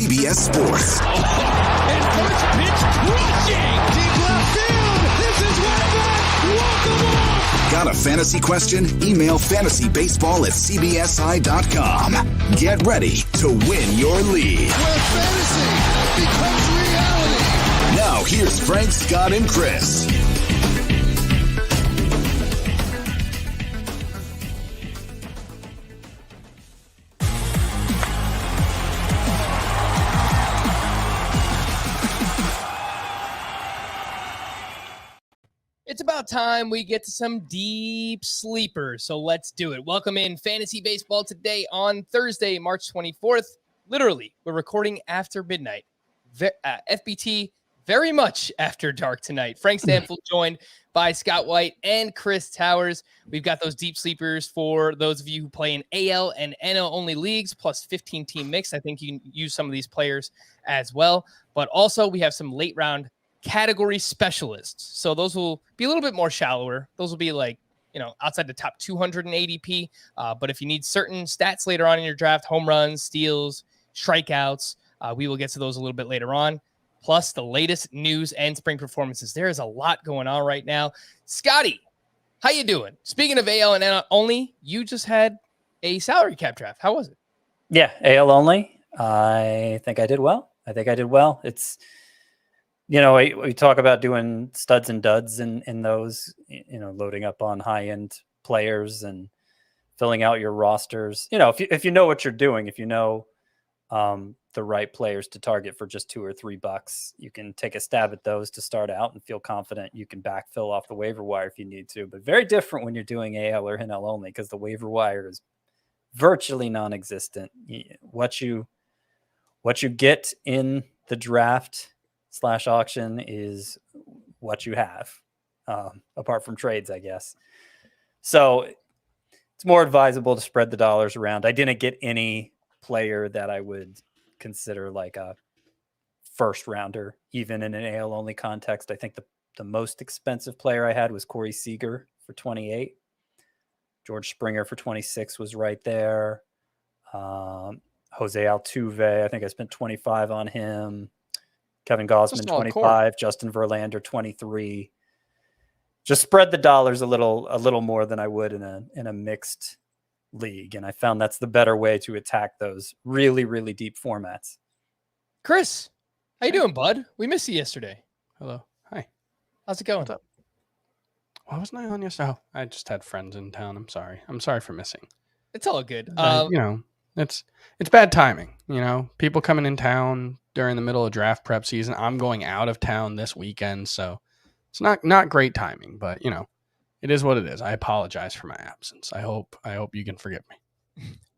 CBS Sports. And first pitch crushing. Deep left field. This is way back. Walk them off. Got a fantasy question? Email fantasybaseball@cbsi.com. Get ready to win your league. Where fantasy becomes reality. Now here's Frank, Scott, and Chris. It's about time we get to some deep sleepers, so let's do it. Welcome in Fantasy Baseball today on Thursday, March 24th. Literally, we're recording after midnight. FBT, very much after dark tonight. Frank Stampfl joined by Scott White and Chris Towers. We've got those deep sleepers for those of you who play in AL and NL only leagues, plus 15-team mix. I think you can use some of these players as well. But also, we have some late round category specialists. So those will be a little bit more shallower. Those will be like, outside the top 200 in ADP. But if you need certain stats later on in your draft, home runs, steals, strikeouts, we will get to those a little bit later on. Plus the latest news and spring performances. There is a lot going on right now. Scotty, how you doing? Speaking of AL and NL only, you just had a salary cap draft. How was it? Yeah, AL only. I think I did well. It's, we talk about doing studs and duds in those, loading up on high-end players and filling out your rosters. If you know what you're doing, if you know the right players to target for just $2 or $3, you can take a stab at those to start out and feel confident you can backfill off the waiver wire if you need to. But very different when you're doing AL or NL only, because the waiver wire is virtually non-existent. What you get in the draft / auction is what you have, apart from trades, I guess. So it's more advisable to spread the dollars around. I didn't get any player that I would consider like a first rounder, even in an AL only context. I think the most expensive player I had was Corey Seager for 28. George Springer for 26 was right there. Jose Altuve, I think I spent 25 on him. Kevin Gausman, 25, Justin Verlander, 23. Just spread the dollars a little more than I would in a mixed league. And I found that's the better way to attack those really, really deep formats. Chris, how you doing, bud? We missed you yesterday. Hello. Hi. How's it going? What's up? Why wasn't I on yesterday? Oh, I just had friends in town. I'm sorry. I'm sorry for missing. It's all good. It's bad timing. People coming in town during the middle of draft prep season. I'm going out of town this weekend, so it's not great timing, but it is what it is. I apologize for my absence. I hope you can forgive me.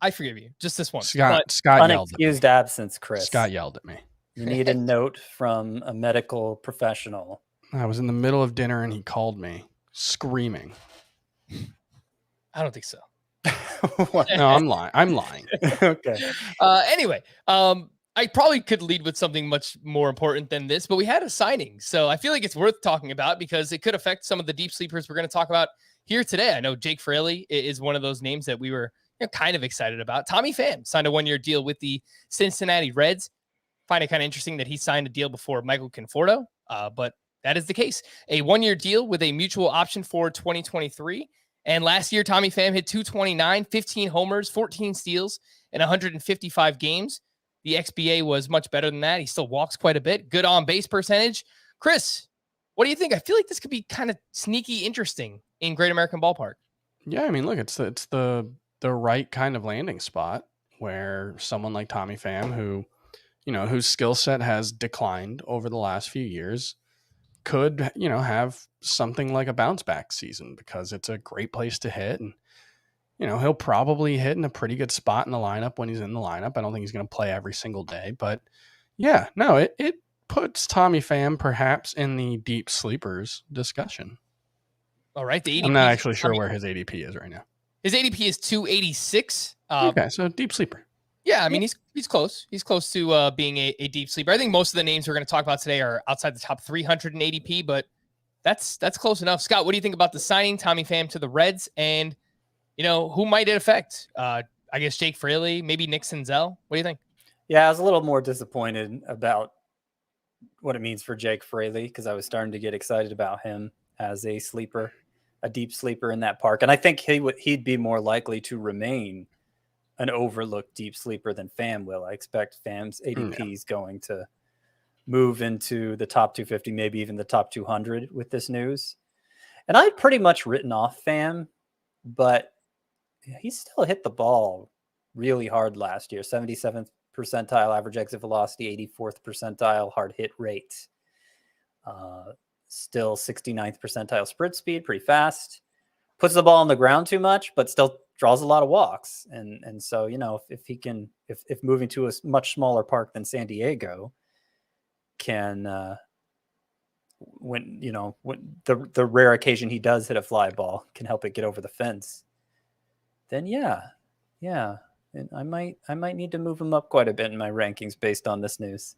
I forgive you. Just this one. Scott yelled at me. Unexcused absence, Chris. Scott yelled at me. You need a note from a medical professional. I was in the middle of dinner and he called me screaming. I don't think so. No, I'm lying. Okay. Anyway, I probably could lead with something much more important than this, but we had a signing. So I feel like it's worth talking about because it could affect some of the deep sleepers we're going to talk about here today. I know Jake Fraley is one of those names that we were kind of excited about. Tommy Pham signed a 1-year deal with the Cincinnati Reds. Find it kind of interesting that he signed a deal before Michael Conforto, but that is the case. A 1-year deal with a mutual option for 2023. And last year, Tommy Pham hit 229, 15 homers, 14 steals in 155 games. The XBA was much better than that. He still walks quite a bit. Good on-base percentage. Chris, what do you think? I feel like this could be kind of sneaky interesting in Great American Ballpark. Yeah, I mean, look, it's the right kind of landing spot where someone like Tommy Pham, who, whose skill set has declined over the last few years, could, have something like a bounce back season because it's a great place to hit. And, he'll probably hit in a pretty good spot in the lineup when he's in the lineup. I don't think he's going to play every single day, but yeah, no, it puts Tommy Pham perhaps in the deep sleepers discussion. All right. The ADP, I'm not actually sure where his ADP is right now. His ADP is 286. Okay, so deep sleeper. Yeah, I mean, he's close. He's close to being a deep sleeper. I think most of the names we're going to talk about today are outside the top 300 in ADP, but that's close enough. Scott, what do you think about the signing Tommy Pham to the Reds? And, who might it affect? I guess Jake Fraley, maybe Nick Senzel. What do you think? Yeah, I was a little more disappointed about what it means for Jake Fraley because I was starting to get excited about him as a sleeper, a deep sleeper in that park. And I think he'd be more likely to remain an overlooked deep sleeper than Pham will. I expect Pham's ADP is going to move into the top 250, maybe even the top 200 with this news. And I'd pretty much written off Pham, but he still hit the ball really hard last year. 77th percentile average exit velocity, 84th percentile hard hit rate. Still 69th percentile sprint speed, pretty fast. Puts the ball on the ground too much, but still draws a lot of walks. And so, if moving to a much smaller park than San Diego can, when the rare occasion he does hit a fly ball can help it get over the fence, then yeah. And I might need to move him up quite a bit in my rankings based on this news.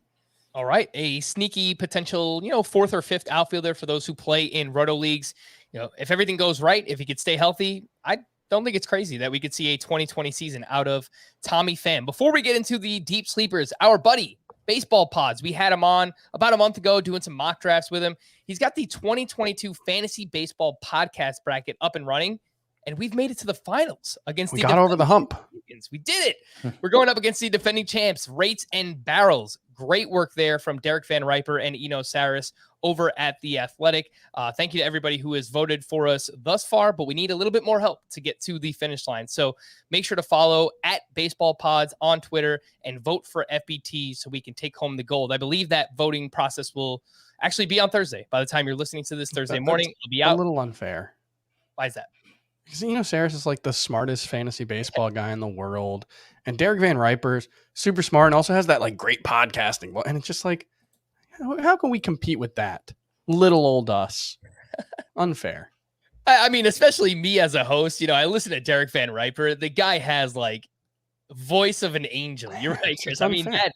All right, a sneaky potential, fourth or fifth outfielder for those who play in Roto leagues. If everything goes right, if he could stay healthy, I don't think it's crazy that we could see a 2020 season out of Tommy Pham. Before we get into the deep sleepers, our buddy Baseball Pods, we had him on about a month ago doing some mock drafts with him. He's got the 2022 Fantasy Baseball Podcast bracket up and running, and we've made it to the finals against we got over the hump. Champions. We did it. We're going up against the defending champs, Rates and Barrels. Great work there from Derek Van Riper and Eno Saris over at The Athletic. Thank you to everybody who has voted for us thus far, but we need a little bit more help to get to the finish line. So make sure to follow at Baseball Pods on Twitter and vote for FBT so we can take home the gold. I believe that voting process will actually be on Thursday. By the time you're listening to this Thursday morning, it'll be out. A little unfair. Why is that? Because Eno Saris is like the smartest fantasy baseball guy in the world. And Derek Van Riper's super smart and also has that like great podcasting. And it's just like, how can we compete with that? Little old us. Unfair. I mean, especially me as a host, I listen to Derek Van Riper. The guy has like voice of an angel. You're right, Chris. I mean, that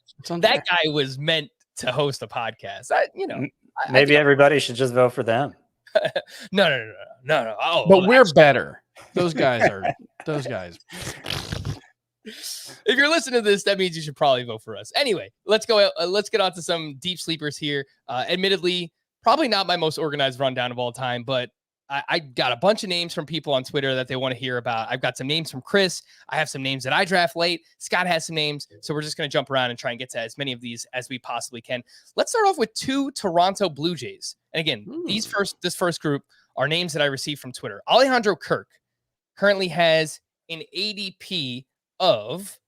guy was meant to host a podcast. Maybe everybody should just vote for them. No. Oh, but we're better. Those guys. If you're listening to this, that means you should probably vote for us. Anyway, let's go. Let's get on to some deep sleepers here. Admittedly, probably not my most organized rundown of all time, but I got a bunch of names from people on Twitter that they want to hear about. I've got some names from Chris. I have some names that I draft late. Scott has some names. So we're just going to jump around and try and get to as many of these as we possibly can. Let's start off with 2 Toronto Blue Jays. And again, this first group are names that I received from Twitter. Alejandro Kirk currently has an ADP of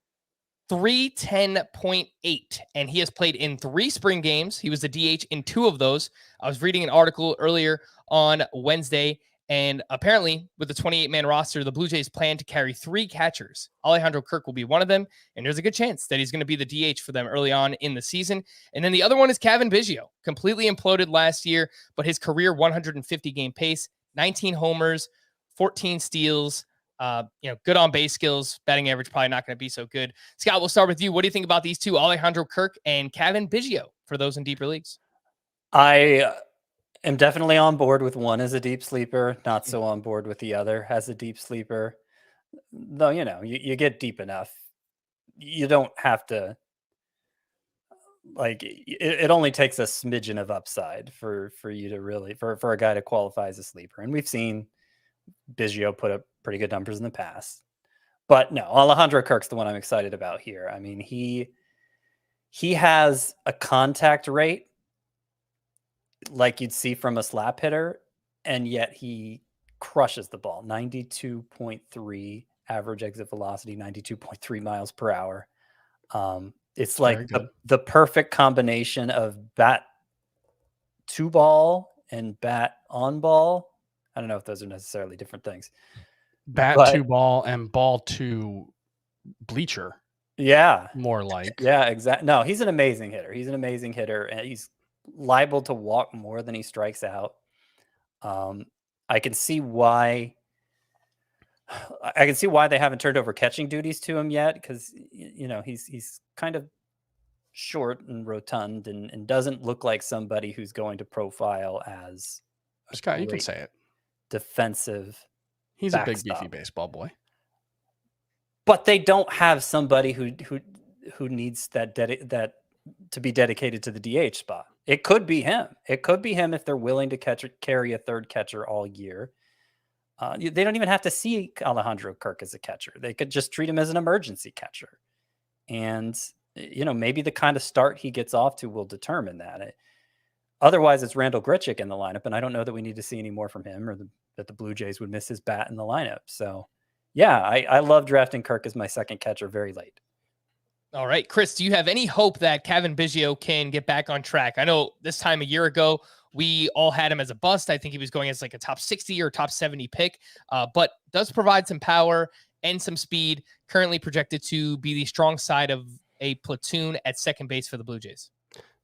310.8, and he has played in 3 spring games. He was the DH in 2 of those. I was reading an article earlier on Wednesday, and apparently with the 28-man roster, the Blue Jays plan to carry 3 catchers. Alejandro Kirk will be one of them, and there's a good chance that he's going to be the DH for them early on in the season. And then the other one is Gavin Biggio, completely imploded last year, but his career 150-game pace, 19 homers, 14 steals, good on base skills, batting average probably not going to be so good. Scott, we'll start with you. What do you think about these 2, Alejandro Kirk and Gavin Biggio, for those in deeper leagues? I am definitely on board with one as a deep sleeper, not so on board with the other as a deep sleeper. Though, you get deep enough. You don't have to, it only takes a smidgen of upside for you to really, for a guy to qualify as a sleeper. And we've seen Bizio put up pretty good numbers in the past. But no, Alejandro Kirk's the one I'm excited about here. I mean, he has a contact rate like you'd see from a slap hitter, and yet he crushes the ball. 92.3 average exit velocity, 92.3 miles per hour. It's like the perfect combination of bat to ball and bat on ball. I don't know if those are necessarily different things. Bat to ball and ball to bleacher. Yeah. More like. Yeah, exactly. No, he's an amazing hitter. And he's liable to walk more than he strikes out. I can see why they haven't turned over catching duties to him yet, because he's kind of short and rotund and doesn't look like somebody who's going to profile as Scott, you can say it. Defensive. He's a big beefy baseball boy. But they don't have somebody who who needs that to be dedicated to the DH spot. It could be him. It could be him if they're willing to carry a third catcher all year. They don't even have to see Alejandra Kirk as a catcher. They could just treat him as an emergency catcher. And, maybe the kind of start he gets off to will determine that. Otherwise, it's Randall Grichuk in the lineup, and I don't know that we need to see any more from him or that the Blue Jays would miss his bat in the lineup. So, yeah, I love drafting Kirk as my second catcher very late. All right, Chris, do you have any hope that Kevin Biggio can get back on track? I know this time a year ago, we all had him as a bust. I think he was going as like a top 60 or top 70 pick, but does provide some power and some speed, currently projected to be the strong side of a platoon at second base for the Blue Jays.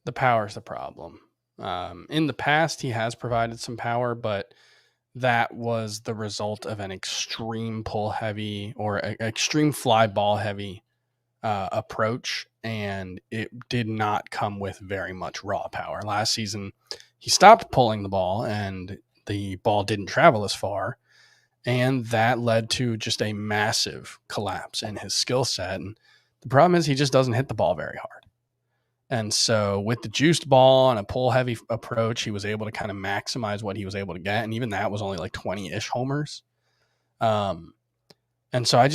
The power is the problem. In the past, he has provided some power, but that was the result of an extreme pull heavy or extreme fly ball heavy approach, and it did not come with very much raw power. Last season, he stopped pulling the ball, and the ball didn't travel as far, and that led to just a massive collapse in his skill set. And the problem is he just doesn't hit the ball very hard. And so with the juiced ball and a pull heavy approach, he was able to kind of maximize what he was able to get. And even that was only like 20-ish homers. And so I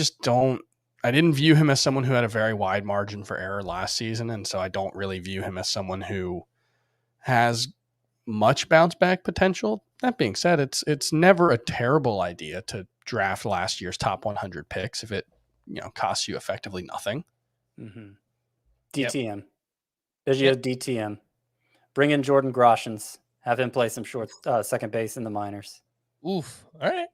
didn't view him as someone who had a very wide margin for error last season. And so I don't really view him as someone who has much bounce back potential. That being said, it's never a terrible idea to draft last year's top 100 picks if it, costs you effectively nothing. Mm-hmm. DTM. Biggio DTM. Bring in Jordan Groshans. Have him play some short second base in the minors. Oof. All right.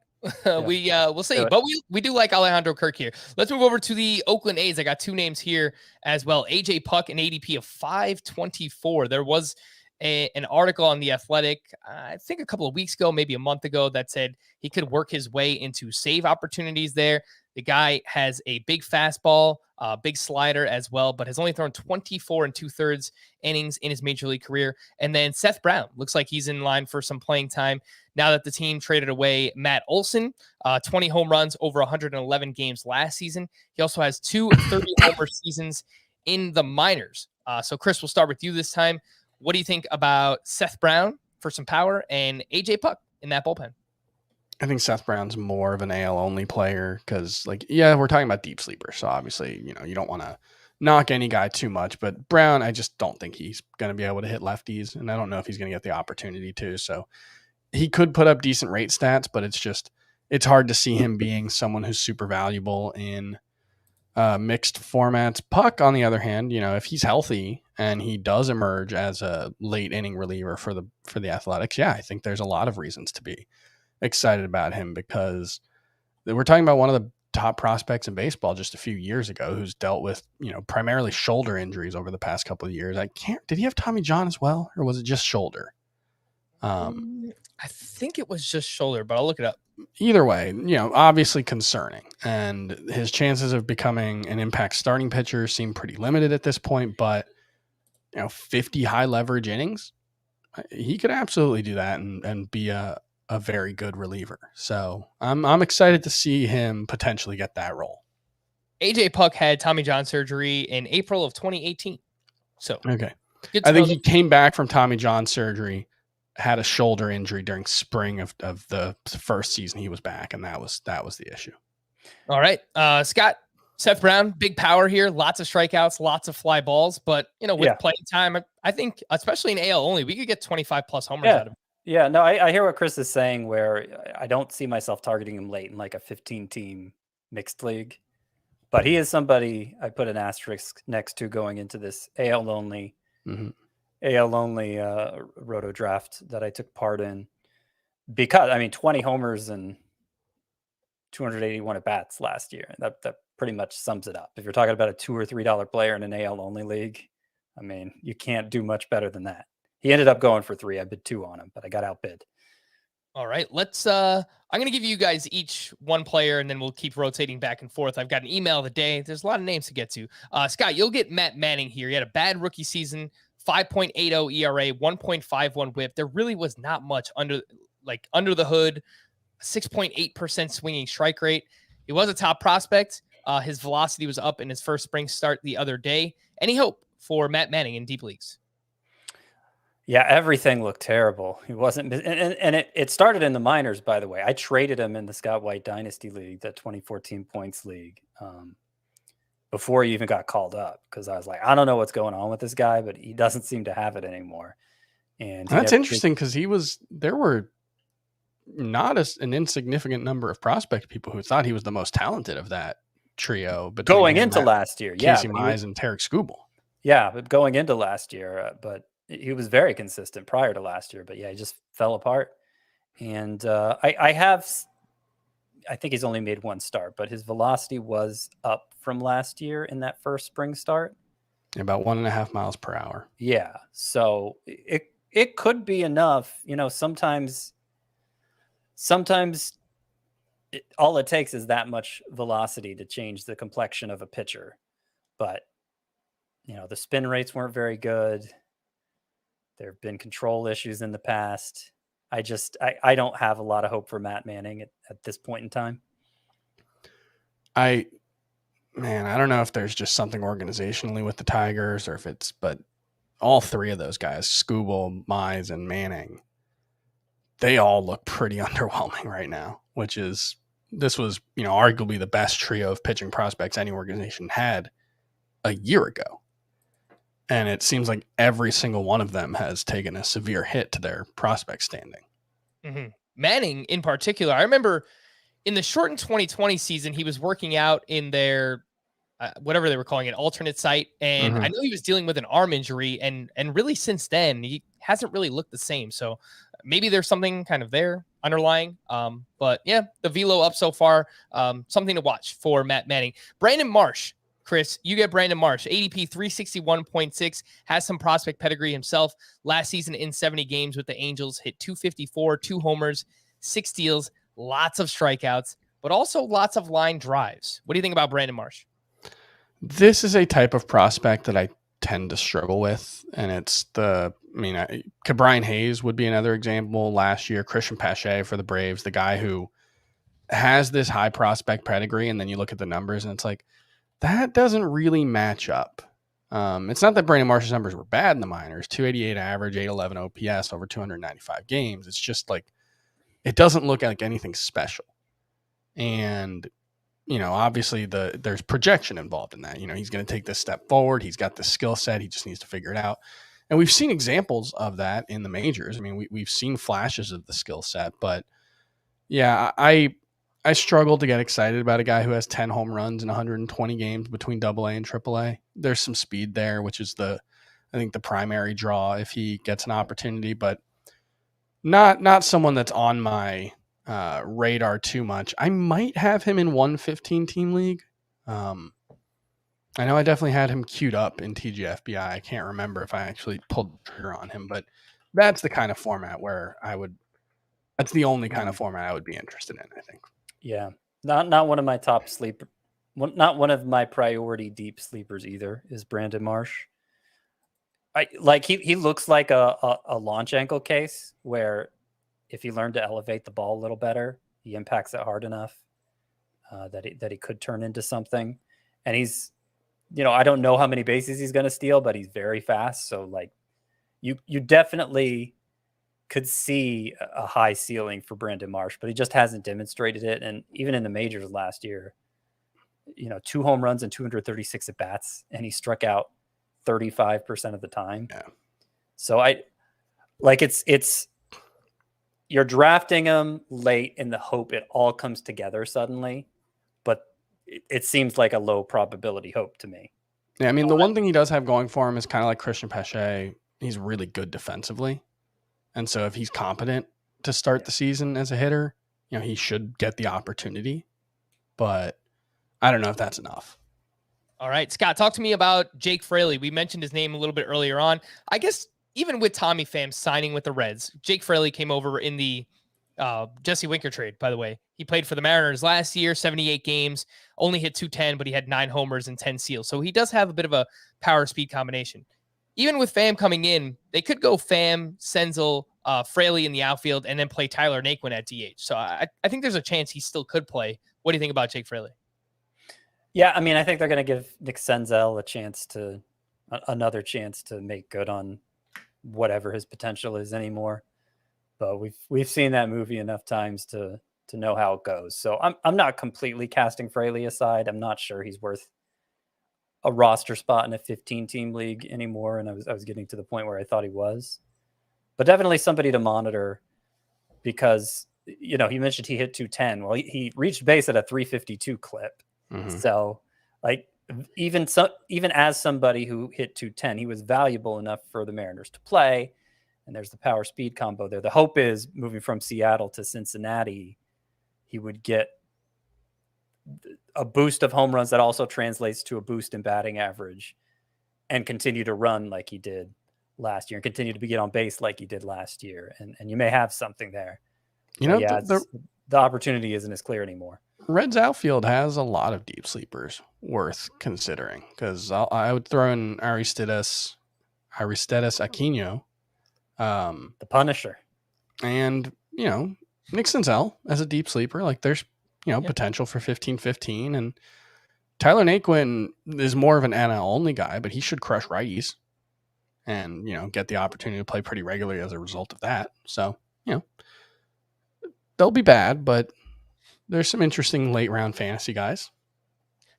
We'll see, but we do like Alejandro Kirk here. Let's move over to the Oakland A's. I got two names here as well. AJ Puck, an ADP of 524. There was an article on The Athletic, I think a couple of weeks ago, maybe a month ago, that said he could work his way into save opportunities there. The guy has a big fastball, big slider as well, but has only thrown 24 2/3 innings in his major league career. And then Seth Brown looks like he's in line for some playing time now that the team traded away Matt Olson, 20 home runs over 111 games last season. He also has 2 30-homer seasons in the minors. So, Chris, we'll start with you this time. What do you think about Seth Brown for some power and AJ Puck in that bullpen? I think Seth Brown's more of an AL only player because, we're talking about deep sleepers. So obviously, you don't want to knock any guy too much. But Brown, I just don't think he's going to be able to hit lefties. And I don't know if he's going to get the opportunity to. So he could put up decent rate stats, but it's hard to see him being someone who's super valuable in mixed formats. Puck, on the other hand, if he's healthy and he does emerge as a late inning reliever for the Athletics, I think there's a lot of reasons to be excited about him because we're talking about one of the top prospects in baseball just a few years ago who's dealt with, primarily shoulder injuries over the past couple of years. Did he have Tommy John as well, or was it just shoulder? I think it was just shoulder, but I'll look it up. Either way, obviously concerning, and his chances of becoming an impact starting pitcher seem pretty limited at this point, but 50 high leverage innings, he could absolutely do that and be a very good reliever. So I'm excited to see him potentially get that role. AJ Puck had Tommy John surgery in April of 2018. So okay, I think he came back from Tommy John surgery, had a shoulder injury during spring of the first season he was back, and that was the issue. All right, Scott, Seth Brown, big power here, lots of strikeouts, lots of fly balls, but with playing time, I think especially in AL only, we could get 25 plus homers out of him. Yeah, no, I hear what Chris is saying, where I don't see myself targeting him late in like a 15-team mixed league. But he is somebody I put an asterisk next to going into this AL only Roto draft that I took part in. Because, 20 homers and 281 at-bats last year. That pretty much sums it up. If you're talking about a $2 or $3 player in an AL only league, you can't do much better than that. He ended up going for 3. I bid 2 on him, but I got outbid. All right, let's I'm going to give you guys each one player, and then we'll keep rotating back and forth. I've got an email of the day. There's a lot of names to get to. Scott, you'll get Matt Manning here. He had a bad rookie season, 5.80 ERA, 1.51 whip. There really was not much under the hood, 6.8% swinging strike rate. He was a top prospect. His velocity was up in his first spring start the other day. Any hope for Matt Manning in deep leagues? Yeah, everything looked terrible. He wasn't, and it started in the minors, by the way. I traded him in the Scott White Dynasty League, the 2014 points league, before he even got called up, because I was like, I don't know what's going on with this guy, but he doesn't seem to have it anymore. And that's interesting, because there were not an insignificant number of prospect people who thought he was the most talented of that trio. But going into last year, Casey Mize and Tarek Skubal. Yeah, but going into last year, but he was very consistent prior to last year. But yeah, he just fell apart. And I think he's only made one start, but his velocity was up from last year in that first spring start. About 1.5 miles per hour. Yeah. So it could be enough. Sometimes all it takes is that much velocity to change the complexion of a pitcher. But, the spin rates weren't very good. There have been control issues in the past. I don't have a lot of hope for Matt Manning at this point in time. I don't know if there's just something organizationally with the Tigers, or but all three of those guys, Skubal, Mize, and Manning, they all look pretty underwhelming right now, this was, arguably the best trio of pitching prospects any organization had a year ago. And it seems like every single one of them has taken a severe hit to their prospect standing. Mm-hmm. Manning in particular, I remember in the shortened 2020 season, he was working out in their, whatever they were calling it, alternate site. And I know he was dealing with an arm injury, and really since then, he hasn't really looked the same. So maybe there's something kind of there underlying. But yeah, the velo up so far, something to watch for Matt Manning. Brandon Marsh. Chris, you get Brandon Marsh, ADP 361.6, has some prospect pedigree himself. Last season in 70 games with the Angels, hit 254, 2 homers, 6 steals, lots of strikeouts, but also lots of line drives. What do you think about Brandon Marsh? This is a type of prospect that I tend to struggle with, and it's Brian Hayes would be another example last year. Christian Pache for the Braves, the guy who has this high prospect pedigree, and then you look at the numbers, and it's like, that doesn't really match up. It's not that Brandon Marsh's numbers were bad in the minors, 288 average, 811 OPS over 295 games. It's just like, it doesn't look like anything special. And, obviously there's projection involved in that. He's going to take this step forward. He's got the skill set. He just needs to figure it out. And we've seen examples of that in the majors. I mean, we've seen flashes of the skill set, but yeah, I struggle to get excited about a guy who has 10 home runs in 120 games between AA and AAA. There's some speed there, which is I think the primary draw if he gets an opportunity, but not someone that's on my radar too much. I might have him in one 15-team league. I know I definitely had him queued up in TGFBI. I can't remember if I actually pulled the trigger on him, but that's the kind of format where that's the only kind of format I would be interested in, I think. Yeah, not one of my top not one of my priority deep sleepers either is Brandon Marsh. He looks like a launch ankle case where if he learned to elevate the ball a little better, he impacts it hard enough that he could turn into something. And he's, I don't know how many bases he's going to steal, but he's very fast. So you definitely could see a high ceiling for Brandon Marsh, but he just hasn't demonstrated it. And even in the majors last year, 2 home runs and 236 at bats, and he struck out 35% of the time. Yeah. So it's you're drafting him late in the hope it all comes together suddenly, but it seems like a low probability hope to me. Yeah. I mean, the one thing he does have going for him is kind of like Christian Pache. He's really good defensively. And so if he's competent to start the season as a hitter, he should get the opportunity. But I don't know if that's enough. All right, Scott, talk to me about Jake Fraley. We mentioned his name a little bit earlier on. I guess even with Tommy Pham signing with the Reds, Jake Fraley came over in the Jesse Winker trade, by the way. He played for the Mariners last year, 78 games, only hit 210, but he had 9 homers and 10 steals. So he does have a bit of a power speed combination. Even with Pham coming in, they could go Pham, Senzel, Fraley in the outfield, and then play Tyler Naquin at DH. So I think there's a chance he still could play. What do you think about Jake Fraley? Yeah, I mean, I think they're going to give Nick Senzel another chance to make good on whatever his potential is anymore. But we've seen that movie enough times to know how it goes. So I'm not completely casting Fraley aside. I'm not sure he's worth a roster spot in a 15-team league anymore, and I was getting to the point where I thought he was. But definitely somebody to monitor because, you mentioned he hit 210. Well, he reached base at a 352 clip. Mm-hmm. So, like, even as somebody who hit 210, he was valuable enough for the Mariners to play. And there's the power speed combo there. The hope is moving from Seattle to Cincinnati, he would get a boost of home runs that also translates to a boost in batting average and continue to run like he did last year and continue to get on base like he did last year. And you may have something there. The opportunity isn't as clear anymore. Reds outfield has a lot of deep sleepers worth considering because I would throw in Aristides Aquino. The Punisher. And, Nick Senzel as a deep sleeper. Like there's, potential for 15-15. And Tyler Naquin is more of an NL only guy, but he should crush righties and, get the opportunity to play pretty regularly as a result of that. So, they'll be bad, but there's some interesting late round fantasy guys.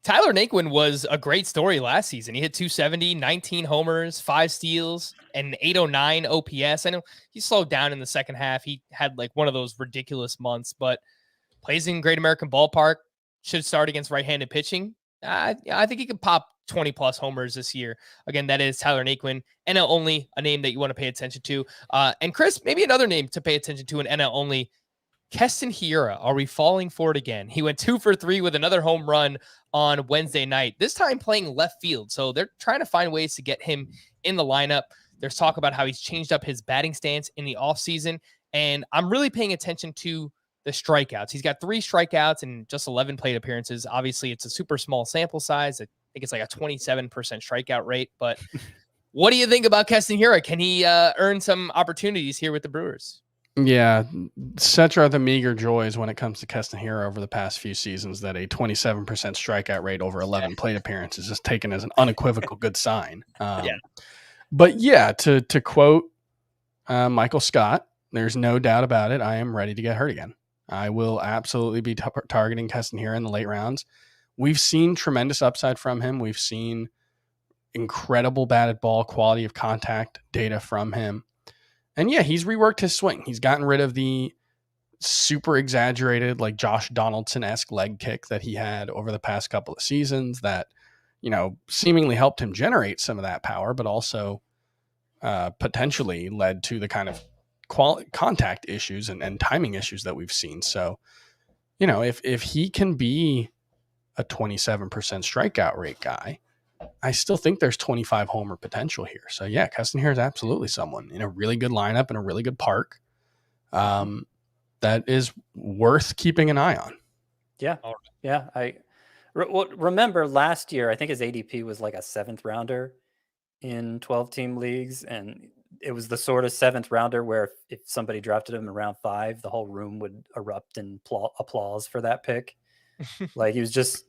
Tyler Naquin was a great story last season. He hit 270, 19 homers, 5 steals, and 809 OPS. I know he slowed down in the second half. He had like one of those ridiculous months, but plays in Great American Ballpark, should start against right-handed pitching. I think he could pop 20-plus homers this year. Again, that is Tyler Naquin, NL only, a name that you want to pay attention to. And Chris, maybe another name to pay attention to, an NL only, Heston Kirstead. Are we falling for it again? He went 2 for 3 with another home run on Wednesday night, this time playing left field. So they're trying to find ways to get him in the lineup. There's talk about how he's changed up his batting stance in the offseason. And I'm really paying attention to the strikeouts. He's got 3 strikeouts and just 11 plate appearances. Obviously, it's a super small sample size. I think it's like a 27% strikeout rate. But what do you think about Heston Kirstead? Can he earn some opportunities here with the Brewers? Yeah, such are the meager joys when it comes to Heston Kirstead over the past few seasons that a 27% strikeout rate over 11 plate appearances is taken as an unequivocal good sign. But yeah, to quote Michael Scott, there's no doubt about it. I am ready to get hurt again. I will absolutely be targeting Heston Kirstead in the late rounds. We've seen tremendous upside from him. We've seen incredible batted ball quality of contact data from him. And yeah, he's reworked his swing. He's gotten rid of the super exaggerated, like Josh Donaldson-esque leg kick that he had over the past couple of seasons that, seemingly helped him generate some of that power, but also potentially led to the kind of contact issues and timing issues that we've seen. So, if he can be a 27% strikeout rate guy, I still think there's 25 homer potential here. So yeah, Heston Kirstead is absolutely someone in a really good lineup in a really good park that is worth keeping an eye on. Yeah. Yeah. Remember last year, I think his ADP was like a 7th rounder in 12-team leagues. And it was the sort of 7th rounder where if somebody drafted him in round 5, the whole room would erupt in applause for that pick. Like he was just...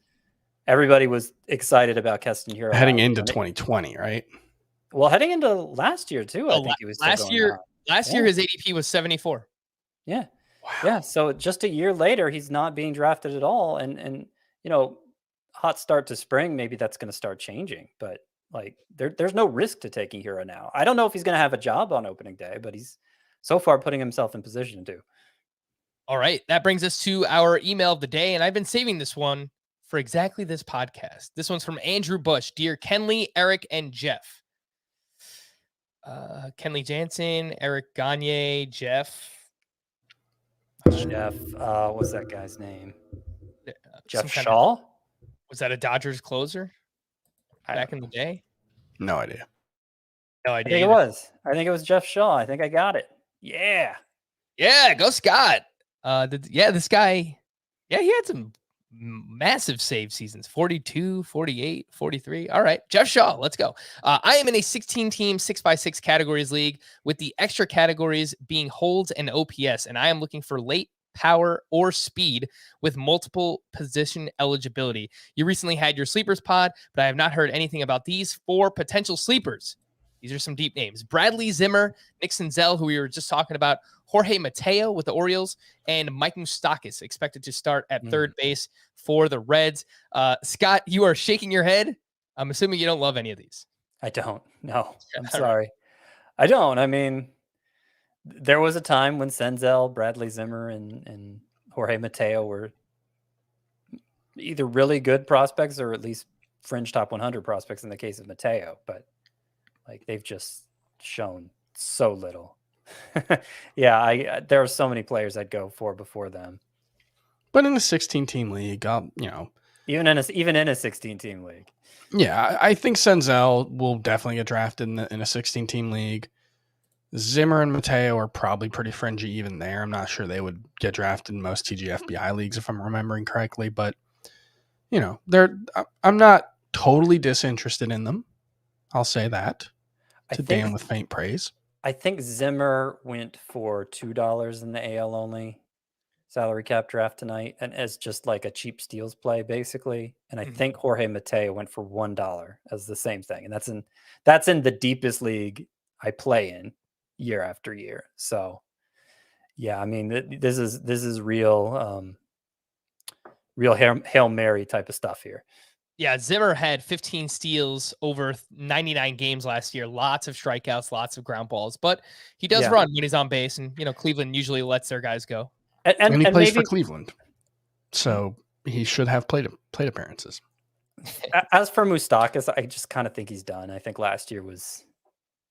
Everybody was excited about Heston Kirstead heading into 2020, right? Well, heading into last year too. I think he was last year. Last year, his ADP was 74. Yeah, wow. Yeah. So just a year later, he's not being drafted at all. And hot start to spring, maybe that's going to start changing. But like, there's no risk to taking Kirstead now. I don't know if he's going to have a job on opening day, but he's so far putting himself in position to. All right, that brings us to our email of the day, and I've been saving this one for exactly this podcast. This one's from Andrew Bush. Dear Kenley, Eric, and Jeff. Kenley Jansen, Eric Gagne, Jeff. What's that guy's name? Jeff Shaw? Was that a Dodgers closer back in the day? No idea. No idea. I think it was Jeff Shaw. I think I got it. Yeah. Yeah, go Scott. This guy, he had some massive save seasons, 42, 48, 43. All right, Jeff Shaw, let's go. I am in a 16-team 6x6 categories league with the extra categories being holds and OPS, and I am looking for late power, or speed with multiple position eligibility. You recently had your sleepers pod, but I have not heard anything about these 4 potential sleepers. These are some deep names. Bradley Zimmer, Nick Senzel, who we were just talking about, Jorge Mateo with the Orioles, and Mike Moustakas expected to start at third base for the Reds. Scott, you are shaking your head. I'm assuming you don't love any of these. I don't. No, I'm sorry. I don't. I mean, there was a time when Senzel, Bradley Zimmer, and Jorge Mateo were either really good prospects or at least fringe top 100 prospects in the case of Mateo, but like they've just shown so little. Yeah, there are so many players I'd go for before them. But in a 16-team league, even in a 16-team league. Yeah, I think Senzel will definitely get drafted in a 16-team league. Zimmer and Mateo are probably pretty fringy even there. I'm not sure they would get drafted in most TGFBI leagues if I'm remembering correctly, but I'm not totally disinterested in them. I'll say that to Dan with faint praise. I think Zimmer went for $2 in the AL only salary cap draft tonight, and as just like a cheap steals play, basically. And I think Jorge Mateo went for $1 as the same thing, and that's in the deepest league I play in year after year. So, yeah, I mean, this is real, real Hail Mary type of stuff here. Yeah, Zimmer had 15 steals over 99 games last year. Lots of strikeouts, lots of ground balls, but he does run when he's on base, and Cleveland usually lets their guys go. And he plays for Cleveland, so he should have plate appearances. As for Moustakas, I just kind of think he's done. I think last year was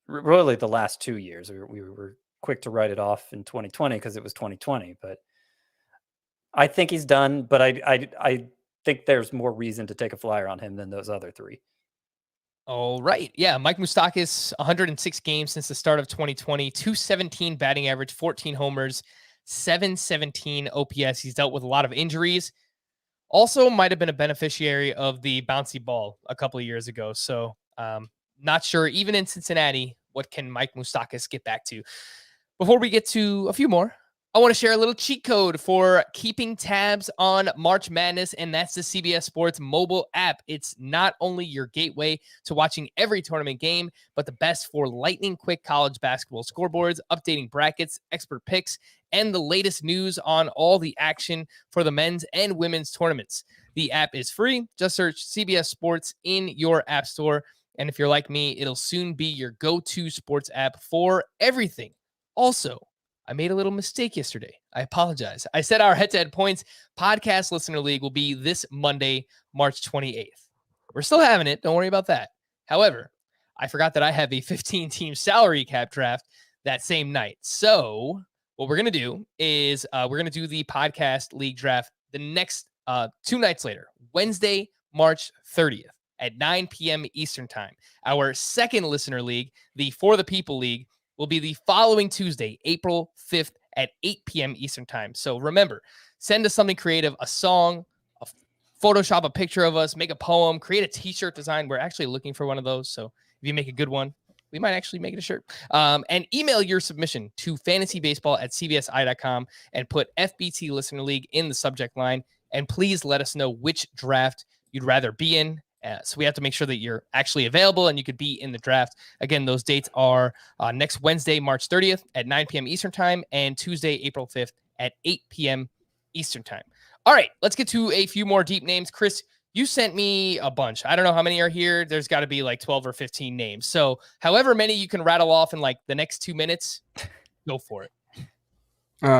really the last 2 years. We were quick to write it off in 2020 because it was 2020, but I think he's done. But I think there's more reason to take a flyer on him than those other 3. All right. Yeah, Mike Moustakas, 106 games since the start of 2020, 217 batting average, 14 homers, 717 OPS. He's dealt with a lot of injuries. Also might have been a beneficiary of the bouncy ball a couple of years ago. So not sure, even in Cincinnati, what can Mike Moustakas get back to? Before we get to a few more, I want to share a little cheat code for keeping tabs on March Madness, and that's the CBS Sports mobile app. It's not only your gateway to watching every tournament game, but the best for lightning quick college basketball scoreboards, updating brackets, expert picks, and the latest news on all the action for the men's and women's tournaments. The app is free. Just search CBS Sports in your app store. And if you're like me, it'll soon be your go-to sports app for everything. Also, I made a little mistake yesterday. I apologize. I said our head-to-head points podcast listener league will be this Monday, March 28th. We're still having it. Don't worry about that. However, I forgot that I have a 15-team salary cap draft that same night. So what we're going to do is we're going to do the podcast league draft the next 2 nights later, Wednesday, March 30th at 9 p.m. Eastern time. Our second listener league, the For the People League, will be the following Tuesday, April 5th at 8 p.m. Eastern time. So remember, send us something creative, a song, Photoshop a picture of us, make a poem, create a t-shirt design. We're actually looking for one of those. So if you make a good one, we might actually make it a shirt. And email your submission to fantasybaseball@cbsi.com and put FBT Listener League in the subject line. And please let us know which draft you'd rather be in. So we have to make sure that you're actually available and you could be in the draft. Again, those dates are next Wednesday, March 30th at 9 p.m. Eastern time and Tuesday, April 5th at 8 p.m. Eastern time. All right, let's get to a few more deep names. Chris, you sent me a bunch. I don't know how many are here. There's got to be like 12 or 15 names. So however many you can rattle off in like the next 2 minutes, go for it.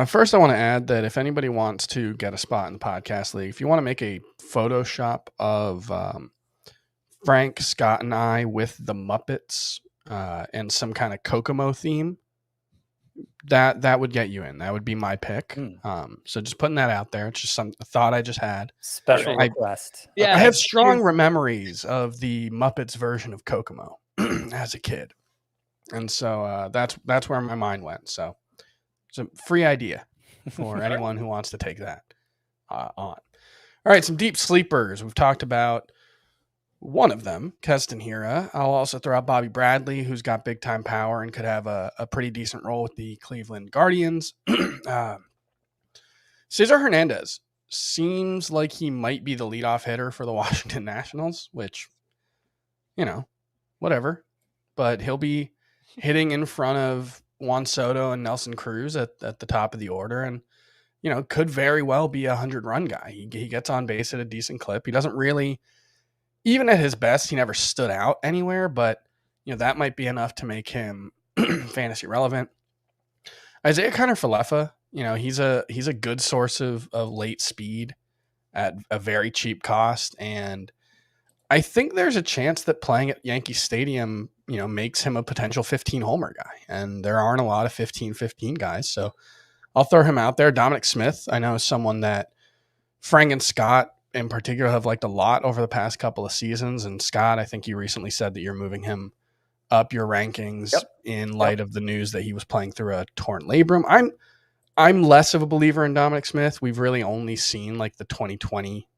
First, I want to add that if anybody wants to get a spot in the podcast league, if you want to make a Photoshop of Frank, Scott, and I with the Muppets and some kind of Kokomo theme, that would get you in. That would be my pick. So just putting that out there. It's just a thought I just had. Special request. I have strong memories of the Muppets version of Kokomo as a kid. And so that's where my mind went. So it's a free idea for anyone who wants to take that on. All right, some deep sleepers. We've talked about one of them, Keston Hiura. I'll also throw out Bobby Bradley, who's got big time power and could have a pretty decent role with the Cleveland Guardians. Cesar Hernandez seems like he might be the leadoff hitter for the Washington Nationals, which, whatever. But he'll be hitting in front of Juan Soto and Nelson Cruz at the top of the order, and could very well be a 100-run guy. He gets on base at a decent clip. He doesn't really, even at his best, he never stood out anywhere, but that might be enough to make him fantasy relevant. Isaiah Kiner-Falefa, he's a good source of late speed at a very cheap cost, and I think there's a chance that playing at Yankee Stadium, makes him a potential 15 homer guy, and there aren't a lot of 15-15 guys, so I'll throw him out there. Dominic Smith, I know, is someone that Frank and Scott in particular have liked a lot over the past couple of seasons, and Scott, I think you recently said that you're moving him up your rankings in light of the news that he was playing through a torn labrum. I'm less of a believer in Dominic Smith. We've really only seen like the 2020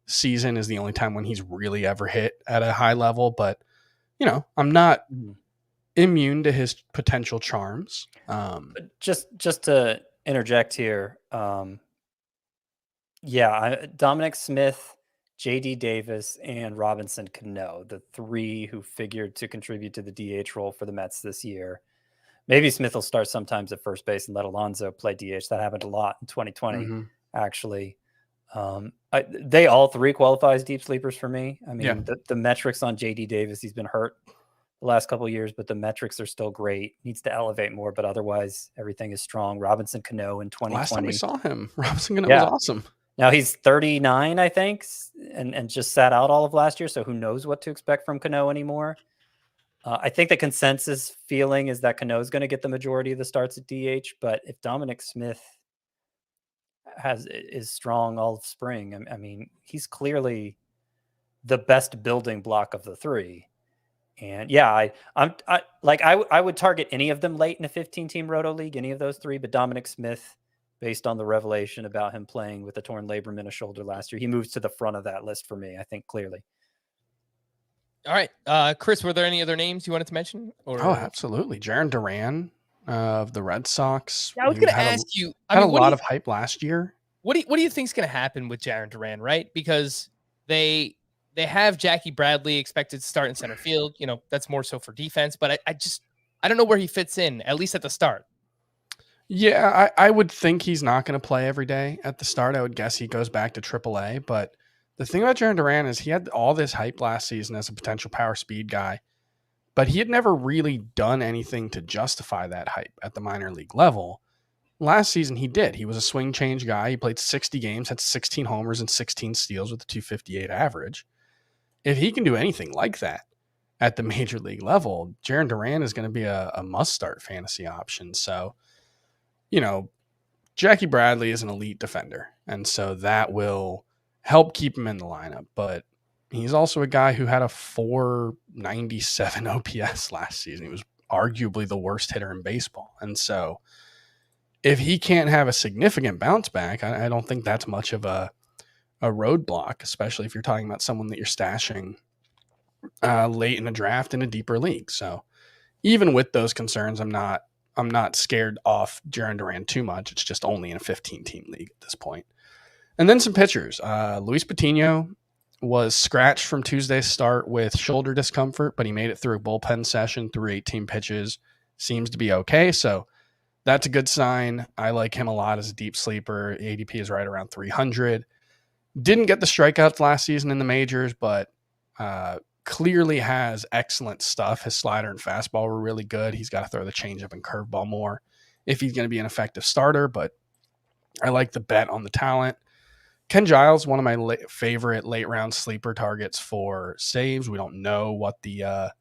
season is the only time when he's really ever hit at a high level, but I'm not immune to his potential charms. Just to interject here. Dominic Smith, JD Davis, and Robinson Cano, the three who figured to contribute to the DH role for the Mets this year. Maybe Smith will start sometimes at first base and let Alonso play DH. That happened a lot in 2020, actually. They all three qualify as deep sleepers for me. I mean, the metrics on JD Davis, he's been hurt the last couple of years, but the metrics are still great. Needs to elevate more, but otherwise everything is strong. Robinson Cano in 2020. Last time we saw him, Robinson Cano was awesome. Now he's 39, I think, and just sat out all of last year. So who knows what to expect from Cano anymore? I think the consensus feeling is that Cano is going to get the majority of the starts at DH. But if Dominic Smith is strong all of spring, I mean, he's clearly the best building block of the three. And I would target any of them late in a 15-team Roto league, any of those three. But Dominic Smith, based on the revelation about him playing with a torn labrum in a shoulder last year, he moves to the front of that list for me, I think, clearly. All right. Chris, were there any other names you wanted to mention? Oh, absolutely. Jaren Duran of the Red Sox. I was going to ask you. Had a lot of hype last year. What do you think is going to happen with Jaren Duran, right? Because they have Jackie Bradley expected to start in center field. That's more so for defense. But I don't know where he fits in, at least at the start. Yeah, I would think he's not going to play every day at the start. I would guess he goes back to AAA. But the thing about Jaren Duran is he had all this hype last season as a potential power speed guy, but he had never really done anything to justify that hype at the minor league level. Last season, he did. He was a swing change guy. He played 60 games, had 16 homers and 16 steals with a 258 average. If he can do anything like that at the major league level, Jaren Duran is going to be a must-start fantasy option. So, Jackie Bradley is an elite defender, and so that will help keep him in the lineup. But he's also a guy who had a 497 OPS last season. He was arguably the worst hitter in baseball. And so if he can't have a significant bounce back, I don't think that's much of a roadblock, especially if you're talking about someone that you're stashing late in a draft in a deeper league. So even with those concerns, I'm not scared off Jaren Duran too much. It's just only in a 15-team league at this point. And then some pitchers. Luis Patino was scratched from Tuesday's start with shoulder discomfort, but he made it through a bullpen session through 18 pitches. Seems to be okay. So that's a good sign. I like him a lot as a deep sleeper. ADP is right around 300. Didn't get the strikeouts last season in the majors, but clearly has excellent stuff. His slider and fastball were really good. He's got to throw the changeup and curveball more if he's going to be an effective starter, but I like the bet on the talent. Ken Giles, one of my favorite late round sleeper targets for saves. We don't know what the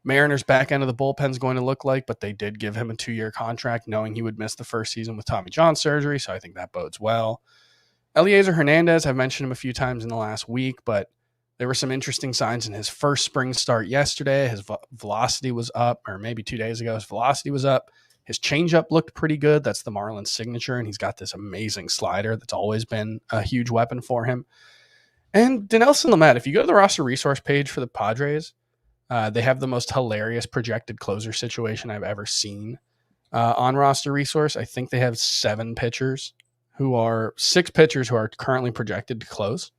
Mariners back end of the bullpen is going to look like, but they did give him a 2-year contract knowing he would miss the first season with Tommy John surgery. So I think that bodes well. Eliezer Hernandez, I've mentioned him a few times in the last week, but there were some interesting signs in his first spring start yesterday. His velocity was up, or maybe 2 days ago, his velocity was up. His changeup looked pretty good. That's the Marlins signature, and he's got this amazing slider that's always been a huge weapon for him. And Dinelson Lamet, if you go to the roster resource page for the Padres, they have the most hilarious projected closer situation I've ever seen on roster resource. I think they have 7 pitchers who are 6 pitchers who are currently projected to close.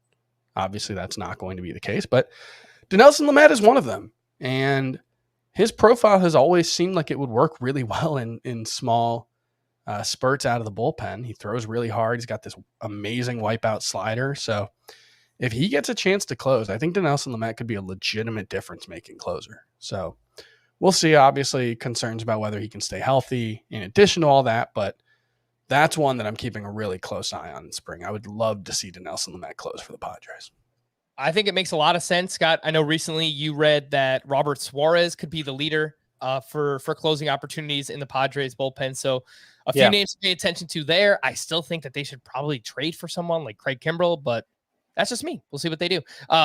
Obviously, that's not going to be the case, but Dinelson Lamet is one of them. And his profile has always seemed like it would work really well in small spurts out of the bullpen. He throws really hard. He's got this amazing wipeout slider. So if he gets a chance to close, I think Dinelson Lamet could be a legitimate difference-making closer. So we'll see. Obviously, concerns about whether he can stay healthy in addition to all that, but that's one that I'm keeping a really close eye on in spring. I would love to see Dinelson Lamet close for the Padres. I think it makes a lot of sense, Scott. I know recently you read that Robert Suarez could be the leader for closing opportunities in the Padres bullpen. So a few names to pay attention to there. I still think that they should probably trade for someone like Craig Kimbrell, but that's just me. We'll see what they do.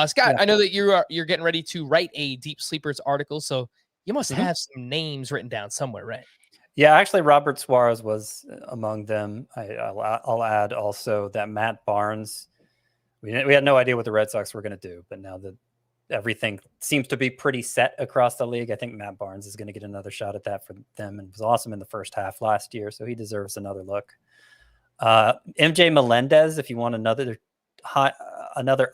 Scott, I know that you're getting ready to write a Deep Sleepers article, so you must have some names written down somewhere, right? Yeah, actually, Robert Suarez was among them. I'll add also that Matt Barnes. We had no idea what the Red Sox were going to do, but now that everything seems to be pretty set across the league, I think Matt Barnes is going to get another shot at that for them, and was awesome in the first half last year, so he deserves another look. MJ Melendez, if you want another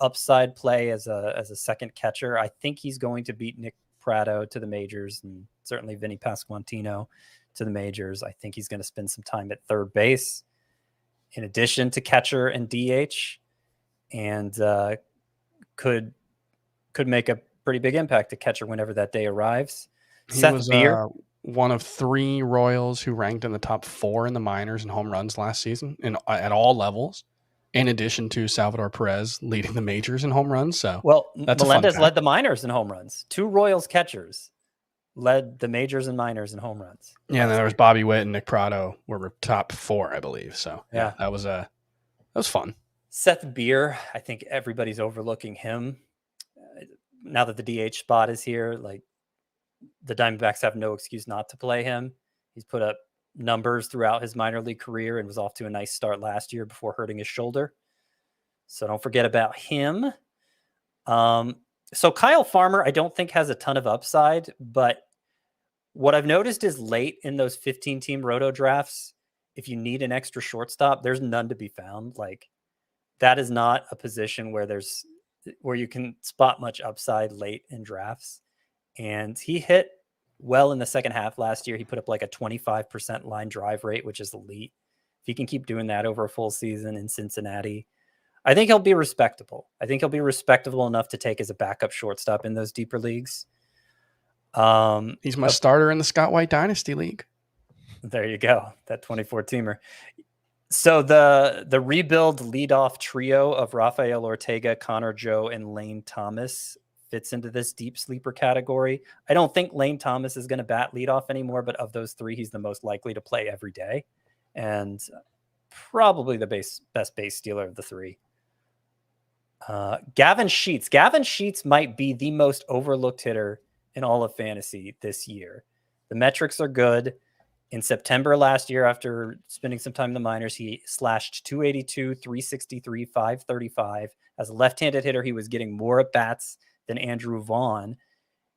upside play as a second catcher, I think he's going to beat Nick Pratto to the majors, and certainly Vinny Pasquantino to the majors. I think he's going to spend some time at third base in addition to catcher and DH, and could make a pretty big impact to catcher whenever that day arrives. He Seth was Beer, one of 3 Royals who ranked in the top 4 in the minors in home runs last season at all levels, in addition to Salvador Perez leading the majors in home runs. So that's Melendez led the minors in home runs. 2 Royals catchers led the majors and minors in home runs. Yeah, and then there was Bobby Witt and Nick Pratto were top 4, I believe. So yeah, that was fun. Seth Beer, I think everybody's overlooking him now that the DH spot is here. Like, the Diamondbacks have no excuse not to play him. He's put up numbers throughout his minor league career and was off to a nice start last year before hurting his shoulder. So don't forget about him. So Kyle Farmer, I don't think has a ton of upside, but what I've noticed is late in those 15-team Roto drafts, if you need an extra shortstop, there's none to be found. Like, that is not a position where you can spot much upside late in drafts. And he hit well in the second half last year. He put up like a 25% line drive rate, which is elite. If he can keep doing that over a full season in Cincinnati, I think he'll be respectable. I think he'll be respectable enough to take as a backup shortstop in those deeper leagues. He's my starter in the Scott White Dynasty League. There you go. That 24-teamer. So the rebuild leadoff trio of Rafael Ortega, Connor Joe, and Lane Thomas fits into this deep sleeper category. I don't think Lane Thomas is going to bat leadoff anymore, but of those 3, he's the most likely to play every day, and probably the best base stealer of the 3. Gavin Sheets. Gavin Sheets might be the most overlooked hitter in all of fantasy this year. The metrics are good. In September last year, after spending some time in the minors, he slashed 282, 363, 535. As a left-handed hitter, he was getting more at-bats than Andrew Vaughn.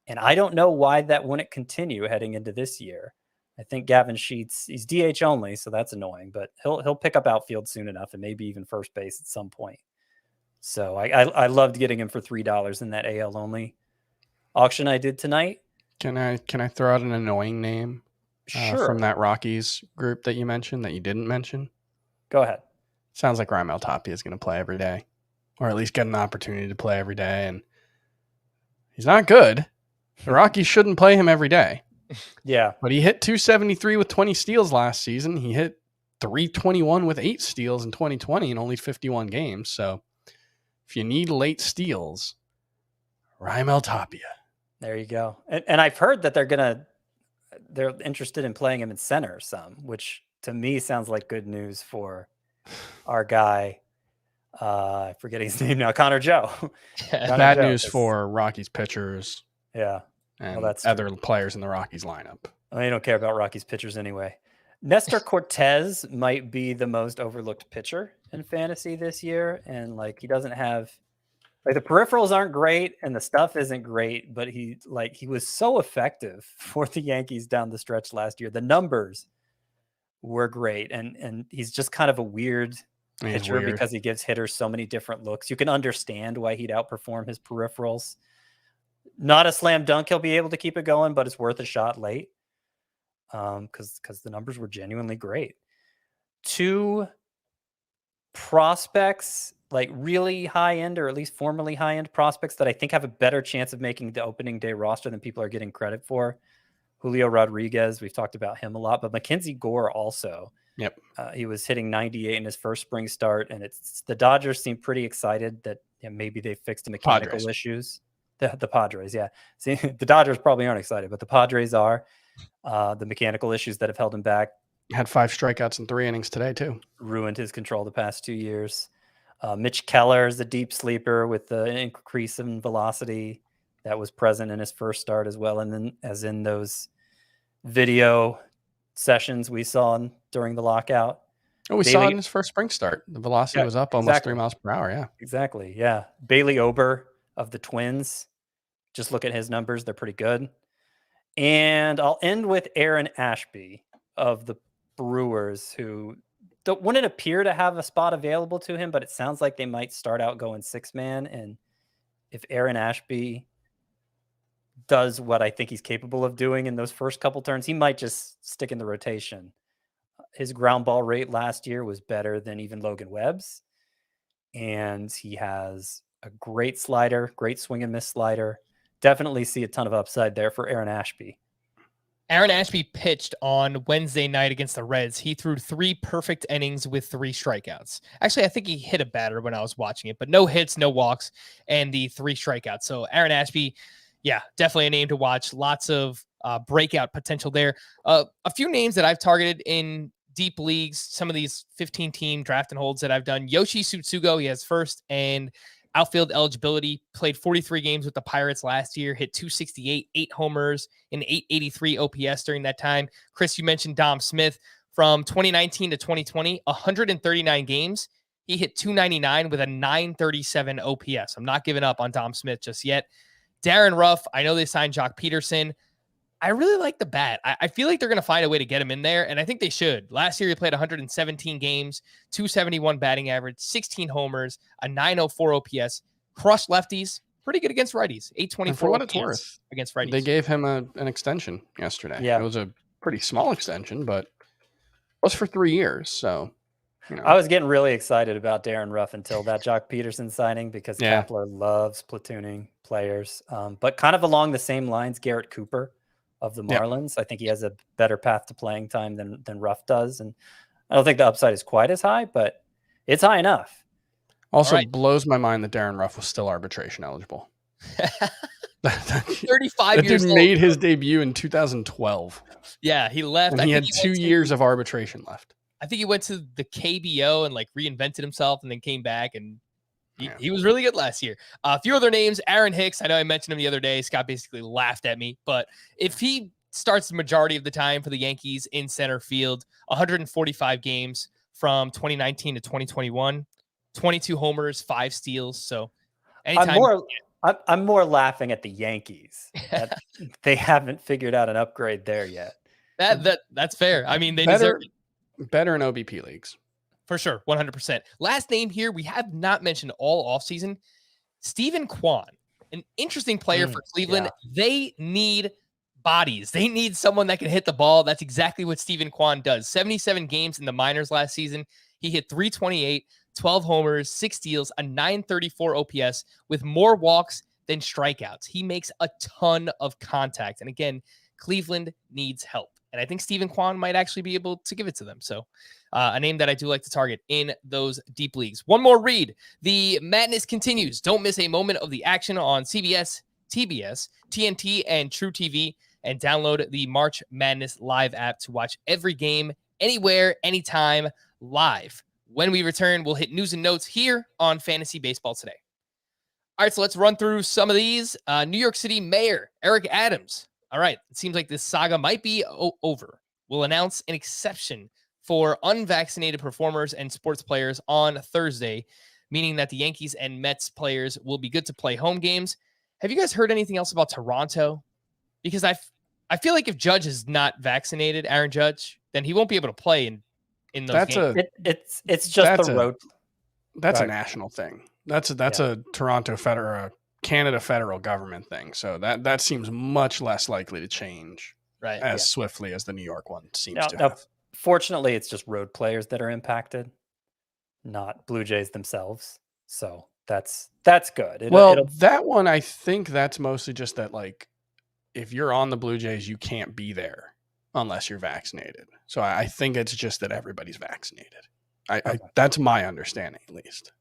And I don't know why that wouldn't continue heading into this year. I think Gavin Sheets, he's DH only, so that's annoying, but he'll pick up outfield soon enough and maybe even first base at some point. So I loved getting him for $3 in that AL only auction I did tonight. Can I throw out an annoying name? Sure. From that Rockies group that you mentioned that you didn't mention? Go ahead. Sounds like Raimel Tapia is going to play every day, or at least get an opportunity to play every day. And he's not good. The Rockies shouldn't play him every day. Yeah. But he hit 273 with 20 steals last season. He hit 321 with 8 steals in 2020 in only 51 games. So if you need late steals, Raimel Tapia. There you go. And I've heard that they're interested in playing him in center some, which to me sounds like good news for our guy. Forgetting his name now, Connor Joe. Bad news for Rockies pitchers. Yeah. And that's other players in the Rockies lineup. I don't care about Rockies pitchers anyway. Nestor Cortez might be the most overlooked pitcher in fantasy this year. And he doesn't have, the peripherals aren't great and the stuff isn't great, but he was so effective for the Yankees down the stretch last year. The numbers were great. And he's just kind of a weird pitcher weird. because he gives hitters so many different looks. You can understand why he'd outperform his peripherals. Not a slam dunk he'll be able to keep it going, but it's worth a shot late because the numbers were genuinely great. 2 prospects, like really high end or at least formerly high end prospects that I think have a better chance of making the opening day roster than people are getting credit for. Julio Rodriguez, we've talked about him a lot, but Mackenzie Gore also. Yep. He was hitting 98 in his first spring start, and it's the Dodgers seem pretty excited that maybe they fixed the mechanical issues. The Padres, yeah. See, the Dodgers probably aren't excited, but the Padres are. The mechanical issues that have held him back. Had 5 strikeouts in 3 innings today, too. Ruined his control the past 2 years. Mitch Keller is a deep sleeper with the increase in velocity that was present in his first start as well. And then as in those video sessions we saw during the lockout. Oh, we saw it in his first spring start. The velocity was up almost 3 miles per hour. Yeah, exactly. Yeah. Bailey Ober of the Twins. Just look at his numbers. They're pretty good. And I'll end with Aaron Ashby of the Brewers, who wouldn't appear to have a spot available to him, but it sounds like they might start out going 6-man. And if Aaron Ashby does what I think he's capable of doing in those first couple turns, he might just stick in the rotation. His ground ball rate last year was better than even Logan Webb's. And he has a great slider, great swing and miss slider. Definitely see a ton of upside there for Aaron Ashby. Aaron Ashby pitched on Wednesday night against the Reds. He threw 3 perfect innings with 3 strikeouts. Actually, I think he hit a batter when I was watching it, but no hits, no walks, and the 3 strikeouts. So Aaron Ashby, yeah, definitely a name to watch. Lots of breakout potential there. A few names that I've targeted in deep leagues, some of these 15-team draft and holds that I've done. Yoshi Tsutsugo, he has first and outfield eligibility, played 43 games with the Pirates last year, hit 268, 8 homers, and 883 OPS during that time. Chris, you mentioned Dom Smith. From 2019 to 2020, 139 games. He hit 299 with a 937 OPS. I'm not giving up on Dom Smith just yet. Darren Ruff, I know they signed Jock Peterson. I really like the bat. I feel like they're going to find a way to get him in there, and I think they should. Last year, he played 117 games, 271 batting average, 16 homers, a 904 OPS, crushed lefties, pretty good against righties, 824 for what OPS it's worth against righties. They gave him an extension yesterday. Yeah. It was a pretty small extension, but it was for 3 years. So, I was getting really excited about Darren Ruff until that Jock Peterson signing because Kepler loves platooning players. But kind of along the same lines, Garrett Cooper of the Marlins. I think he has a better path to playing time than Ruff does. And I don't think the upside is quite as high, but it's high enough. Also blows my mind that Darren Ruff was still arbitration eligible. 35 years old. Made his debut in 2012. Yeah, he left. And he had 2 years of arbitration left. I think he went to the KBO and reinvented himself and then came back, and he was really good last year. A few other names, Aaron Hicks. I know I mentioned him the other day. Scott basically laughed at me, but if he starts the majority of the time for the Yankees in center field, 145 games from 2019 to 2021, 22 homers, 5 steals. So anytime. I'm more laughing at the Yankees. They haven't figured out an upgrade there yet. That's fair. I mean, they deserve it. Better in OBP leagues. For sure, 100%. Last name here, we have not mentioned all offseason. Steven Kwan, an interesting player for Cleveland. Yeah. They need bodies. They need someone that can hit the ball. That's exactly what Steven Kwan does. 77 games in the minors last season. He hit 328, 12 homers, 6 steals, a 934 OPS with more walks than strikeouts. He makes a ton of contact. And again, Cleveland needs help. And I think Steven Kwan might actually be able to give it to them. So a name that I do like to target in those deep leagues. One more read. The madness continues. Don't miss a moment of the action on CBS, TBS, TNT, and True TV. And download the March Madness Live app to watch every game, anywhere, anytime, live. When we return, we'll hit news and notes here on Fantasy Baseball Today. All right, so let's run through some of these. New York City Mayor Eric Adams. All right, it seems like this saga might be over. We'll announce an exception for unvaccinated performers and sports players on Thursday, meaning that the Yankees and Mets players will be good to play home games. Have you guys heard anything else about Toronto? Because I feel like if Judge is not vaccinated, Aaron Judge, then he won't be able to play in in those games. It's just the road. That's a national thing. That's a Toronto federal, Canada federal government thing. So that seems much less likely to change as swiftly as the New York one seems to have. Fortunately, it's just road players that are impacted, not Blue Jays themselves. So that's good. That one, I think that's mostly just that, like, if you're on the Blue Jays, you can't be there unless you're vaccinated. So I think it's just that everybody's vaccinated. That's my understanding, at least.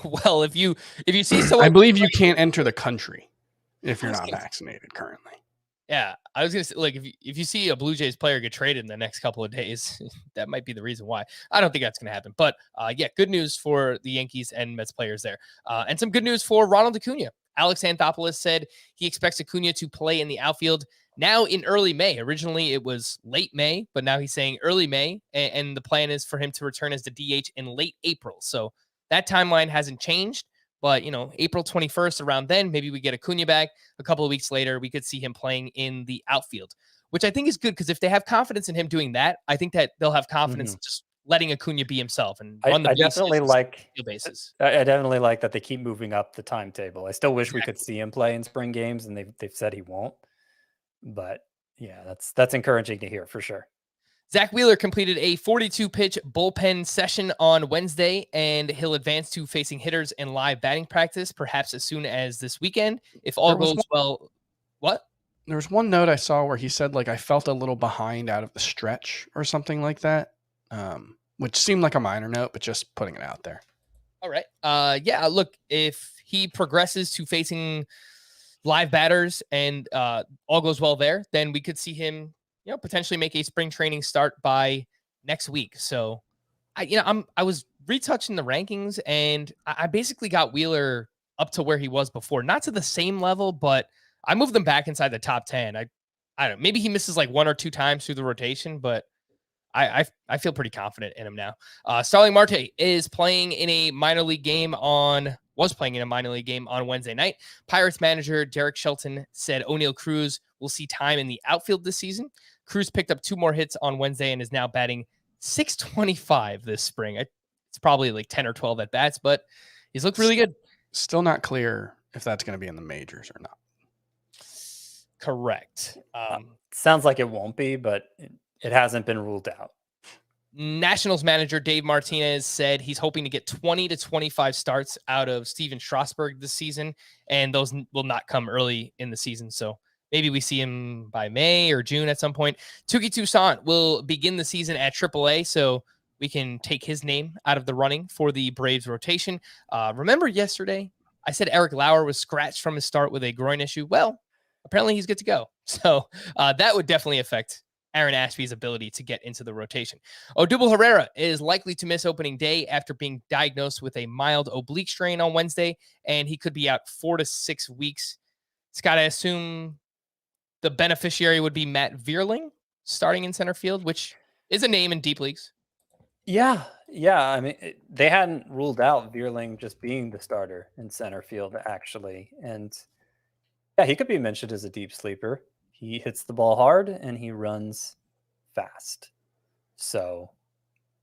Well, if you see someone, I believe you can't enter the country if you're not vaccinated currently. Yeah, I was gonna say, like, if you see a Blue Jays player get traded in the next couple of days, that might be the reason why. I don't think that's gonna happen, but good news for the Yankees and Mets players there, and some good news for Ronald Acuna. Alex Anthopoulos said he expects Acuna to play in the outfield now in early May. Originally, it was late May, but now he's saying early May, and the plan is for him to return as the DH in late April. So that timeline hasn't changed, but, April 21st, around then, maybe we get Acuna back. A couple of weeks later, we could see him playing in the outfield, which I think is good, because if they have confidence in him doing that, I think that they'll have confidence just letting Acuna be himself and run the bases. I definitely like that they keep moving up the timetable. I still wish we could see him play in spring games, and they've said he won't. But yeah, that's encouraging to hear for sure. Zach Wheeler completed a 42-pitch bullpen session on Wednesday, and he'll advance to facing hitters in live batting practice, perhaps as soon as this weekend, if all goes well. What? There was one note I saw where he said, like, I felt a little behind out of the stretch or something like that, which seemed like a minor note, but just putting it out there. All right. Look, if he progresses to facing live batters and all goes well there, then we could see him potentially make a spring training start by next week. So I was retouching the rankings, and I basically got Wheeler up to where he was before, not to the same level, but I moved them back inside the top 10. I don't know, maybe he misses like one or two times through the rotation, but I feel pretty confident in him now. Starling Marte was playing in a minor league game on Wednesday night. Pirates manager Derek Shelton said O'Neal Cruz will see time in the outfield this season. Cruz picked up 2 more hits on Wednesday and is now batting .625 this spring. It's probably like 10 or 12 at bats, but he's looked really good. Still not clear if that's going to be in the majors or not. Correct. Sounds like it won't be, but it hasn't been ruled out. Nationals manager Dave Martinez said he's hoping to get 20 to 25 starts out of Steven Strasburg this season, and those will not come early in the season. So maybe we see him by May or June at some point. Touki Toussaint will begin the season at AAA, so we can take his name out of the running for the Braves rotation. Remember yesterday, I said Eric Lauer was scratched from his start with a groin issue. Well, apparently he's good to go. So that would definitely affect Aaron Ashby's ability to get into the rotation. Odubel Herrera is likely to miss opening day after being diagnosed with a mild oblique strain on Wednesday, and he could be out 4 to 6 weeks. Scott, I assume the beneficiary would be Matt Vierling starting in center field, which is a name in deep leagues. Yeah. I mean, they hadn't ruled out Vierling just being the starter in center field, actually. And yeah, he could be mentioned as a deep sleeper. He hits the ball hard and he runs fast. So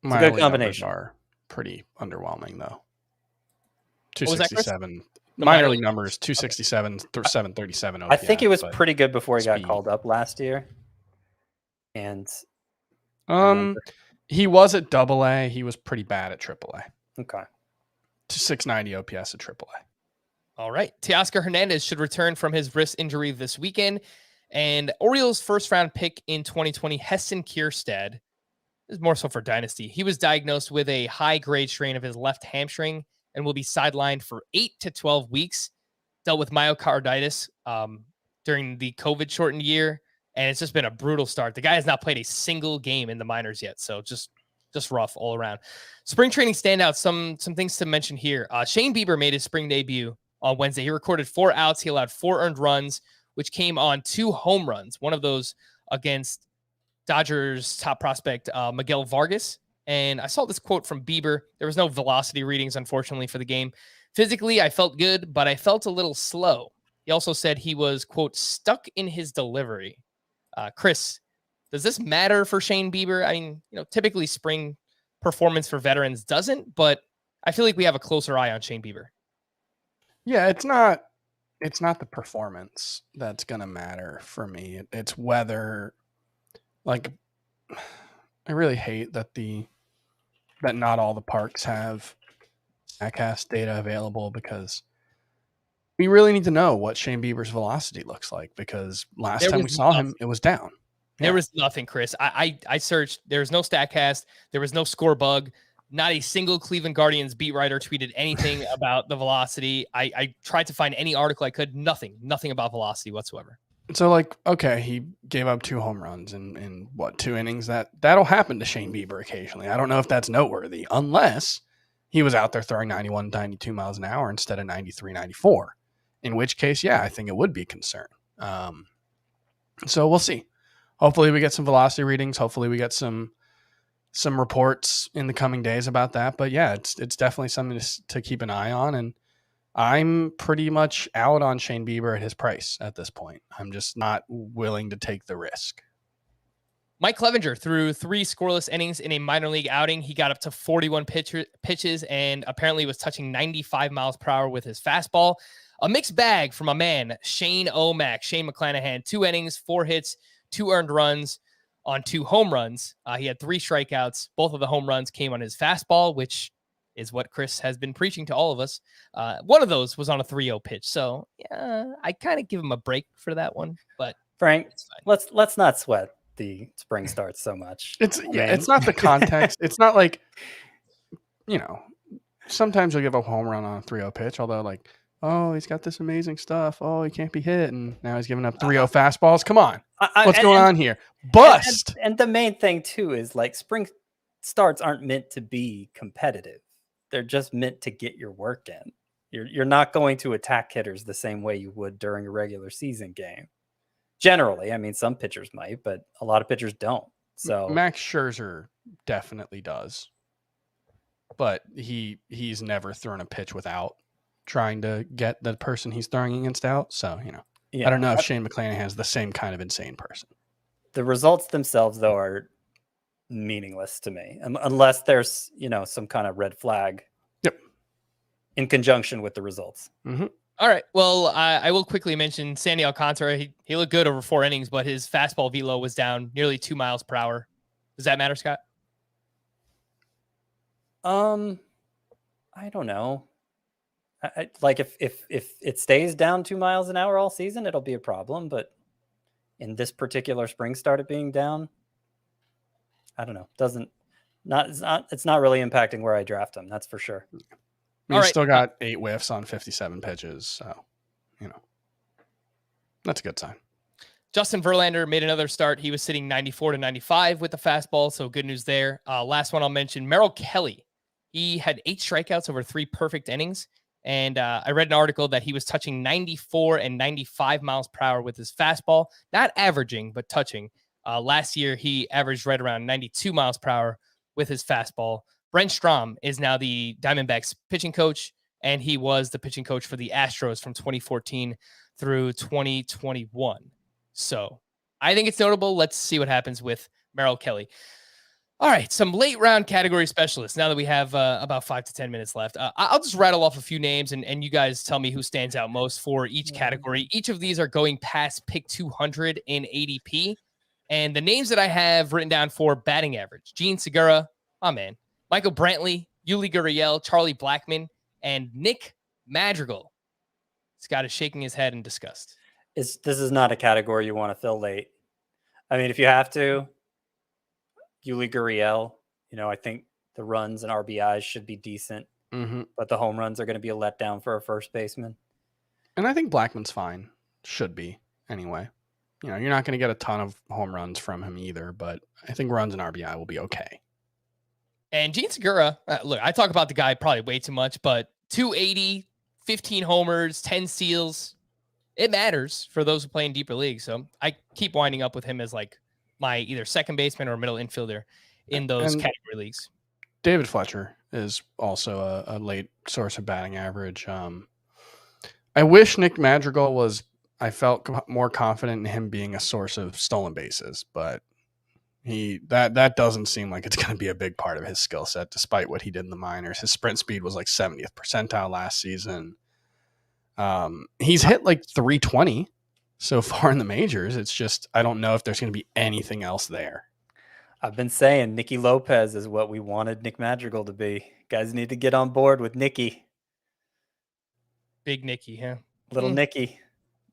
it's a good combination. Are pretty underwhelming, though. 267. Minor league numbers, 267, 737 OPS. I think he was pretty good before he got called up last year. And he was at AA. He was pretty bad at AAA. Okay. 690 OPS at AAA. All right. Teoscar Hernandez should return from his wrist injury this weekend. And Orioles' first-round pick in 2020, Heston Kirstead, this is more so for Dynasty. He was diagnosed with a high-grade strain of his left hamstring and will be sidelined for 8 to 12 weeks. Dealt with myocarditis during the COVID-shortened year, and it's just been a brutal start. The guy has not played a single game in the minors yet, so just rough all around. Spring training standouts, some things to mention here. Shane Bieber made his spring debut on Wednesday. He recorded 4 outs. He allowed 4 earned runs, which came on 2 home runs. One of those against Dodgers top prospect Miguel Vargas. And I saw this quote from Bieber. There was no velocity readings, unfortunately, for the game. Physically, I felt good, but I felt a little slow. He also said he was, quote, stuck in his delivery. Chris, does this matter for Shane Bieber? I mean, typically spring performance for veterans doesn't, but I feel like we have a closer eye on Shane Bieber. Yeah, it's not the performance that's going to matter for me. It's whether, like, I really hate that not all the parks have Statcast data available, because we really need to know what Shane Bieber's velocity looks like, because last time we saw him, it was down. There was nothing, Chris. I searched. There was no Statcast. There was no score bug. Not a single Cleveland Guardians beat writer tweeted anything about the velocity. I tried to find any article I could. Nothing about velocity whatsoever. So, like, okay, he gave up 2 home runs in what, 2 innings? That'll happen to Shane Bieber occasionally. I don't know if that's noteworthy, unless he was out there throwing 91, 92 miles an hour instead of 93, 94. In which case, yeah, I think it would be a concern. So we'll see. Hopefully we get some velocity readings. Hopefully we get some reports in the coming days about that. But yeah, it's definitely something to keep an eye on. And I'm pretty much out on Shane Bieber at his price at this point. I'm just not willing to take the risk. Mike Clevenger threw 3 scoreless innings in a minor league outing. He got up to 41 pitches and apparently was touching 95 miles per hour with his fastball. A mixed bag from a man, Shane O'Mac. Shane McClanahan, 2 innings, 4 hits, 2 earned runs on 2 home runs. He had 3 strikeouts. Both of the home runs came on his fastball, which is what Chris has been preaching to all of us. One of those was on a 3-0 pitch. So yeah, I kind of give him a break for that one. But Frank, let's not sweat the spring starts so much. It's not the context. It's not like, sometimes you'll give a home run on a 3-0 pitch, although, like, oh, he's got this amazing stuff. Oh, he can't be hit. And now he's giving up 3-0 fastballs. Come on. What's going on here? Bust. And the main thing, too, is like spring starts aren't meant to be competitive. They're just meant to get your work in. You're not going to attack hitters the same way you would during a regular season game. Generally, I mean, some pitchers might, but a lot of pitchers don't. So Max Scherzer definitely does. But he's never thrown a pitch without trying to get the person he's throwing against out. So, I don't know if Shane McClanahan has the same kind of insane person. The results themselves, though, are meaningless to me, unless there's, some kind of red flag. Yep. In conjunction with the results. Mm-hmm. All right. Well, I will quickly mention Sandy Alcantara. He looked good over 4 innings, but his fastball velo was down nearly 2 miles per hour. Does that matter, Scott? I don't know. Like if it stays down 2 miles an hour all season, it'll be a problem. But in this particular spring started being down, I don't know. It's not really impacting where I draft him. That's for sure. He's still got 8 whiffs on 57 pitches. So, that's a good sign. Justin Verlander made another start. He was sitting 94 to 95 with the fastball. So good news there. Last one I'll mention, Merrill Kelly. He had 8 strikeouts over 3 perfect innings. And I read an article that he was touching 94 and 95 miles per hour with his fastball, not averaging, but touching. Last year, he averaged right around 92 miles per hour with his fastball. Brent Strom is now the Diamondbacks pitching coach, and he was the pitching coach for the Astros from 2014 through 2021. So I think it's notable. Let's see what happens with Merrill Kelly. All right, some late round category specialists. Now that we have about 5 to 10 minutes left, I'll just rattle off a few names, and you guys tell me who stands out most for each category. Each of these are going past pick 200 in ADP. And the names that I have written down for batting average: Gene Segura, my man, Michael Brantley, Yuli Gurriel, Charlie Blackmon, and Nick Madrigal. Scott is shaking his head in disgust. This is not a category you want to fill late. I mean, if you have to, Yuli Gurriel, I think the runs and RBIs should be decent, but the home runs are going to be a letdown for a first baseman. And I think Blackmon's fine. Should be, anyway. You're not going to get a ton of home runs from him either, but I think runs and RBI will be okay. And Gene Segura, look, I talk about the guy probably way too much, but 280, 15 homers, 10 steals, it matters for those who play in deeper leagues. So I keep winding up with him as like my either second baseman or middle infielder in those category leagues. David Fletcher is also a late source of batting average. I wish Nick Madrigal I felt more confident in him being a source of stolen bases, but That doesn't seem like it's going to be a big part of his skill set, despite what he did in the minors. His sprint speed was like 70th percentile last season. He's hit like 320 so far in the majors. It's just, I don't know if there's going to be anything else there. I've been saying Nicky Lopez is what we wanted Nick Madrigal to be. Guys need to get on board with Nicky. Big Nicky, huh? Little Nicky.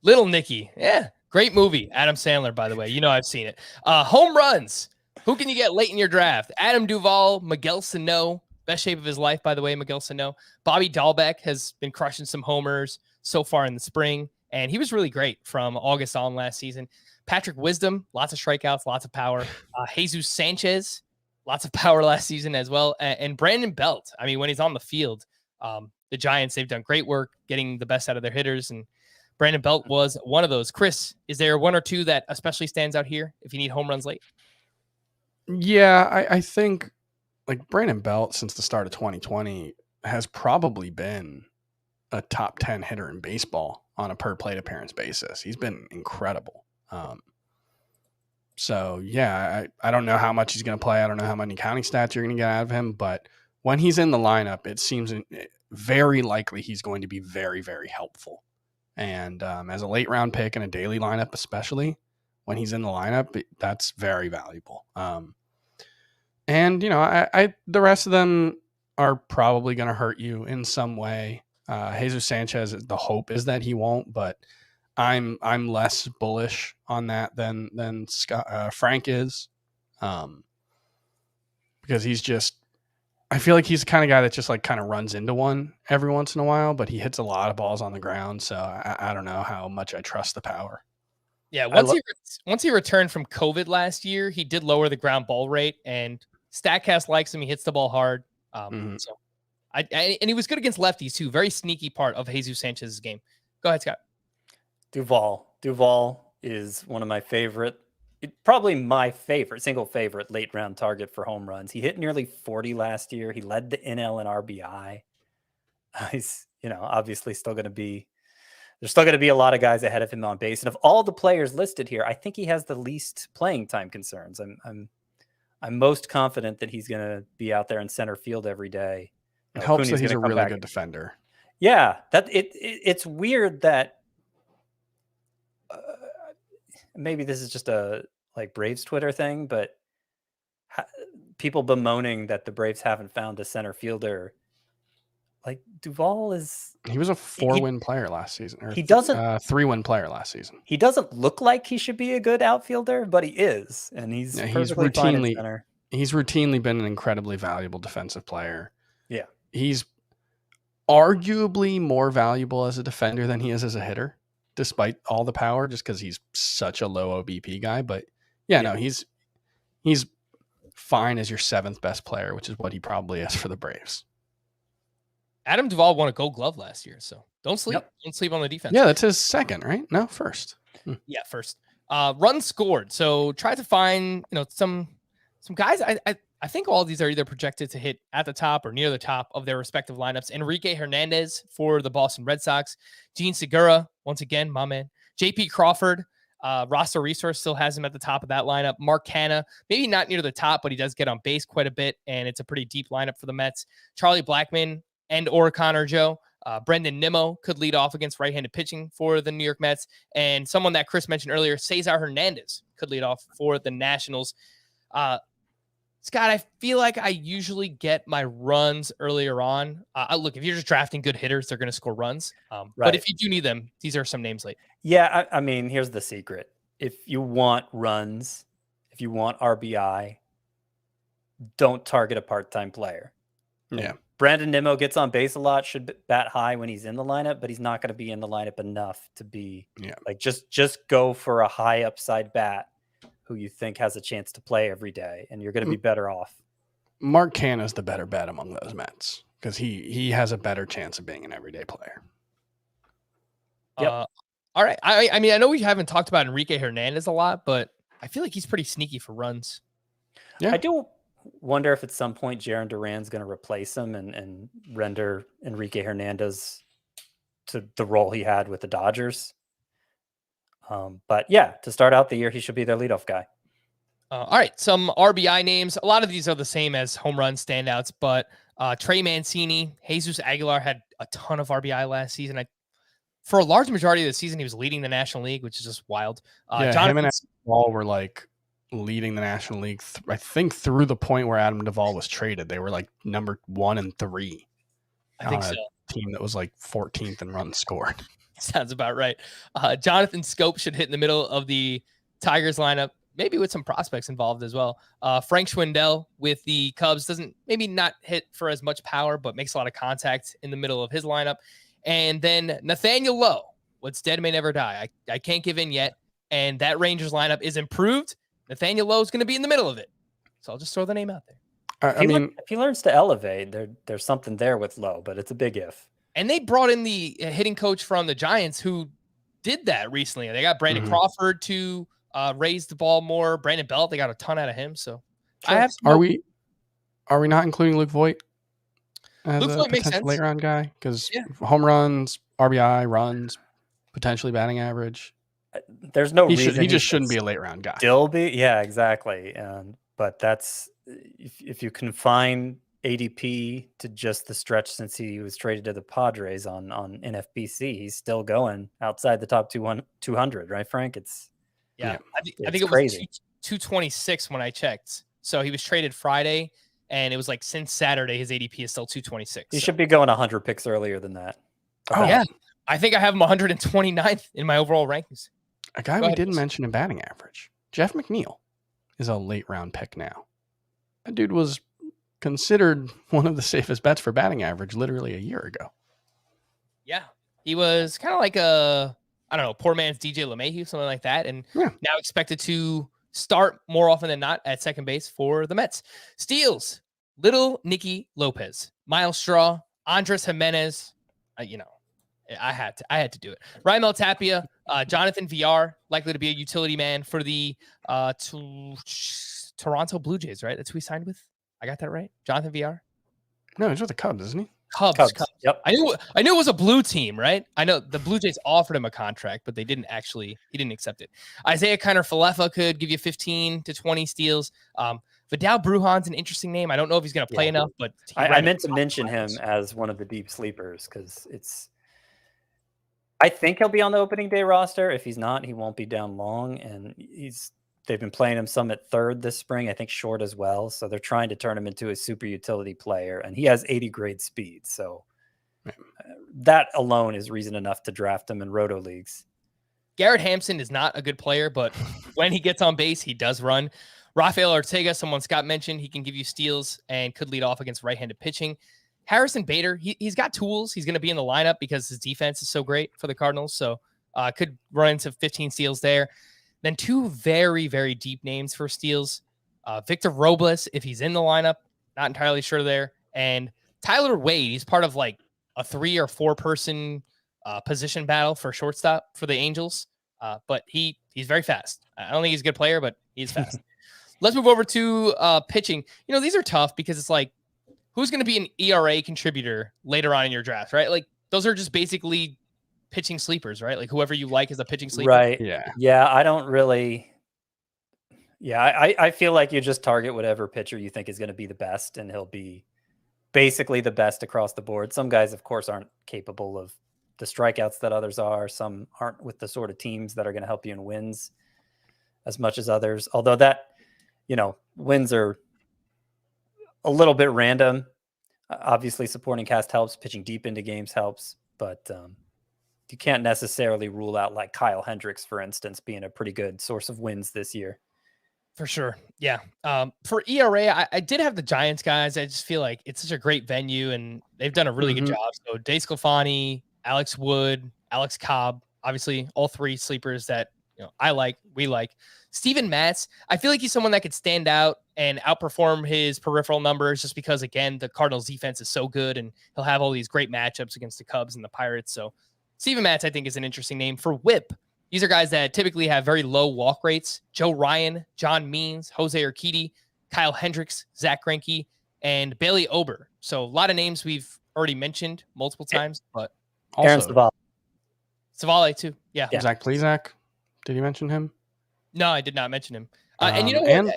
Little Nicky. Yeah. Great movie. Adam Sandler, by the way. You know I've seen it. Home runs. Who can you get late in your draft? Adam Duvall, Miguel Sano. Best shape of his life, by the way, Miguel Sano. Bobby Dahlbeck has been crushing some homers so far in the spring, and he was really great from August on last season. Patrick Wisdom, lots of strikeouts, lots of power. Jesus Sanchez, lots of power last season as well. And Brandon Belt. I mean, when he's on the field, the Giants, they've done great work getting the best out of their hitters, and Brandon Belt was one of those. Chris, is there one or two that especially stands out here if you need home runs late? Yeah, I think like Brandon Belt since the start of 2020 has probably been a top 10 hitter in baseball on a per plate appearance basis. He's been incredible. So yeah, I don't know how much he's going to play. I don't know how many counting stats you're going to get out of him, but when he's in the lineup, it seems very likely he's going to be very, very helpful. And as a late round pick in a daily lineup, especially when he's in the lineup, that's very valuable. And, you know, I the rest of them are probably going to hurt you in some way. Jesus Sanchez, the hope is that he won't, but I'm less bullish on that than Frank is, because he's just, I feel like he's the kind of guy that just like kind of runs into one every once in a while, but he hits a lot of balls on the ground. So I don't know how much I trust the power. Yeah, once he returned from COVID last year, he did lower the ground ball rate, and Statcast likes him. He hits the ball hard. So and he was good against lefties too. Very sneaky part of Jesus Sanchez's game. Go ahead, Scott. Duval is one of my favorite, probably my single favorite late round target for home runs. He hit nearly 40 last year. He led the NL in RBI. He's, you know, obviously there's still going to be a lot of guys ahead of him on base. And of all the players listed here, I think he has the least playing time concerns. I'm most confident that he's going to be out there in center field every day. It helps that he's a really good defender. Yeah, it's weird that maybe this is just a like Braves Twitter thing, but people bemoaning that the Braves haven't found a center fielder. Like Duvall he was a 4-win player last season. Or he doesn't 3-win player last season. He doesn't look like he should be a good outfielder, but he is, and he's routinely been an incredibly valuable defensive player. Yeah, he's arguably more valuable as a defender than he is as a hitter, despite all the power, just because he's such a low OBP guy. But no, he's fine as your 7th best player, which is what he probably is for the Braves. Adam Duvall won a Gold Glove last year, so don't sleep. Yep. Don't sleep on the defense. Yeah, that's his 2nd, right? No, 1st. Yeah, 1st. Runs scored. So try to find, you know, some guys. I think all of these are either projected to hit at the top or near the top of their respective lineups. Enrique Hernandez for the Boston Red Sox. Gene Segura, once again, my man. JP Crawford. Roster Resource still has him at the top of that lineup. Mark Canha, maybe not near the top, but he does get on base quite a bit, and it's a pretty deep lineup for the Mets. Charlie Blackmon and or Connor Joe. Brendan Nimmo could lead off against right-handed pitching for the New York Mets. And someone that Chris mentioned earlier, Cesar Hernandez, could lead off for the Nationals. Scott, I feel like I usually get my runs earlier on. Look, if you're just drafting good hitters, they're going to score runs. Right. But if you do need them, these are some names late. Yeah, I mean, here's the secret. If you want runs, if you want RBI, don't target a part-time player. Yeah. Brandon Nimmo gets on base a lot, should bat high when he's in the lineup, but he's not going to be in the lineup enough to be like just go for a high upside bat who you think has a chance to play every day, and you're going to be better off. Mark Canha is the better bet among those Mets because he has a better chance of being an everyday player. Yep. All right. I mean, I know we haven't talked about Enrique Hernandez a lot, but I feel like he's pretty sneaky for runs. Yeah. I do wonder if at some point Jaren Duran's going to replace him and render Enrique Hernandez to the role he had with the Dodgers. But yeah, to start out the year, he should be their leadoff guy. All right, some RBI names. A lot of these are the same as home run standouts, but Trey Mancini, Jesus Aguilar had a ton of RBI last season. For a large majority of the season, he was leading the National League, which is just wild. Him and Adam Duvall were like leading the National League. I think through the point where Adam Duvall was traded, they were like number 1 and 3. I think so. Team that was like 14th in runs scored. Sounds about right. Jonathan Scope should hit in the middle of the Tigers lineup, maybe with some prospects involved as well. Frank Schwindel with the Cubs doesn't maybe not hit for as much power, but makes a lot of contact in the middle of his lineup. And then Nathaniel Lowe, what's dead may never die. I can't give in yet. And that Rangers lineup is improved. Nathaniel Lowe is going to be in the middle of it. So I'll just throw the name out there. If he learns to elevate, there's something there with Lowe, but it's a big if. And they brought in the hitting coach from the Giants who did that recently. They got Brandon Crawford to raise the ball more. Brandon Belt, they got a ton out of him. So Are we not including Luke Voigt as Luke a Voigt makes potential sense. late round guy? Because home runs, RBI, runs, potentially batting average. There's no reason he just shouldn't be a late round guy. Still be, yeah, exactly. But that's if you confine ADP to just the stretch since he was traded to the Padres on NFBC, he's still going outside the top 200, right, Frank? I think it crazy. Was 226 when I checked. So he was traded Friday, and it was like since Saturday, his ADP is still 226. He should be going 100 picks earlier than that. Yeah. I think I have him 129th in my overall rankings. A guy we didn't mention in batting average, Jeff McNeil, is a late round pick now. That dude was considered one of the safest bets for batting average literally a year ago. Yeah. He was kind of like a, I don't know, poor man's DJ LeMahieu, something like that. And now expected to start more often than not at second base for the Mets. Steals, little Nicky Lopez, Miles Straw, Andres Jimenez. I had to do it. Raimel Tapia, Jonathan VR, likely to be a utility man for the Toronto Blue Jays, right? That's who he signed with. I got that right? Jonathan VR? No, he's with the Cubs, isn't he? Cubs. Yep. I knew it was a blue team, right? I know the Blue Jays offered him a contract, but he didn't accept it. Isaiah Kiner-Falefa could give you 15 to 20 steals. Vidal Brujan's an interesting name. I don't know if he's going to play enough, but I meant to mention him as one of the deep sleepers because I think he'll be on the opening day roster. If he's not, he won't be down long. And they've been playing him some at third this spring, I think short as well. So they're trying to turn him into a super utility player, and he has 80 grade speed. So that alone is reason enough to draft him in Roto leagues. Garrett Hampson is not a good player, but when he gets on base, he does run. Rafael Ortega, someone Scott mentioned, he can give you steals and could lead off against right-handed pitching. Harrison Bader, he's got tools. He's going to be in the lineup because his defense is so great for the Cardinals. So could run into 15 steals there. Then two very, very deep names for steals. Victor Robles, if he's in the lineup, not entirely sure there. And Tyler Wade, he's part of like a 3 or 4 person position battle for shortstop for the Angels. But he's very fast. I don't think he's a good player, but he's fast. Let's move over to pitching. These are tough because it's like, who's going to be an ERA contributor later on in your draft, right? Like those are just basically pitching sleepers, right? Like whoever you like is a pitching sleeper. Right. Yeah. I don't really. Yeah. I feel like you just target whatever pitcher you think is going to be the best, and he'll be basically the best across the board. Some guys, of course, aren't capable of the strikeouts that others are. Some aren't with the sort of teams that are going to help you in wins as much as others. Although that, wins are a little bit random. Obviously, supporting cast helps. Pitching deep into games helps. But you can't necessarily rule out like Kyle Hendricks, for instance, being a pretty good source of wins this year. For sure. Yeah. For ERA, I did have the Giants guys. I just feel like it's such a great venue, and they've done a really good job. So DeSclafani, Alex Wood, Alex Cobb, obviously all 3 sleepers that we like. Steven Matz, I feel like he's someone that could stand out and outperform his peripheral numbers just because, again, the Cardinals defense is so good, and he'll have all these great matchups against the Cubs and the Pirates. So Steven Matz, I think, is an interesting name. For WHIP, these are guys that typically have very low walk rates. Joe Ryan, John Means, Jose Urquidy, Kyle Hendricks, Zach Greinke, and Bailey Ober. So a lot of names we've already mentioned multiple times, but Aaron Also, Savale too. Yeah. Zach Plesac, did you mention him? No, I did not mention him. And you know what? And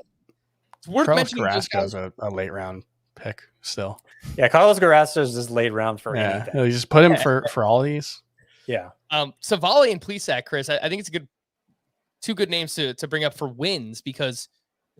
It's worth Carlos mentioning those Carrasco guys. is a late round pick still. Yeah, Carlos Carrasco is just late round for Yeah, anything. you just put him for all these. Yeah. Savali and Plesac, Chris, I think it's two good names to bring up for wins because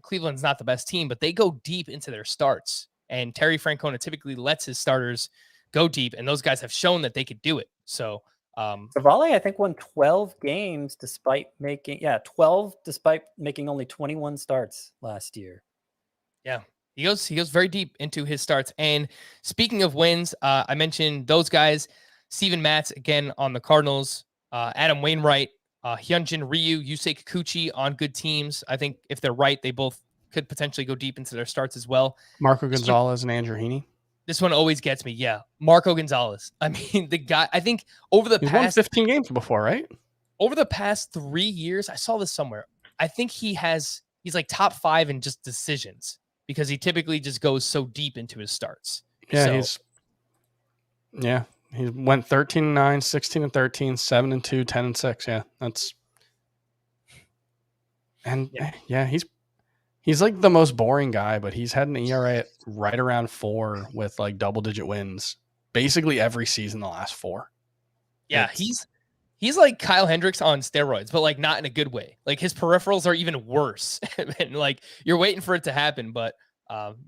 Cleveland's not the best team, but they go deep into their starts. And Terry Francona typically lets his starters go deep, and those guys have shown that they could do it. So Savali, I think, won 12 games despite making 12 despite making only 21 starts last year. Yeah. He goes very deep into his starts. And speaking of wins, I mentioned those guys, Steven Matz again on the Cardinals, Adam Wainwright, Hyunjin Ryu, Yusei Kikuchi on good teams. I think if they're right, they both could potentially go deep into their starts as well. Marco Gonzalez and Andrew Heaney. This one always gets me. Yeah. Marco Gonzalez. I mean, the guy, I think He's won 15 games before, right? Over the past 3 years, I saw this somewhere. I think he's like top 5 in just decisions because he typically just goes so deep into his starts. Yeah, he went 13-9, 16-13, 7-2, 10-6. Yeah, he's like the most boring guy, but he's had an ERA at right around 4 with like double-digit wins basically every season the last 4. Yeah, he's like Kyle Hendricks on steroids, but like not in a good way. Like his peripherals are even worse. And like you're waiting for it to happen, but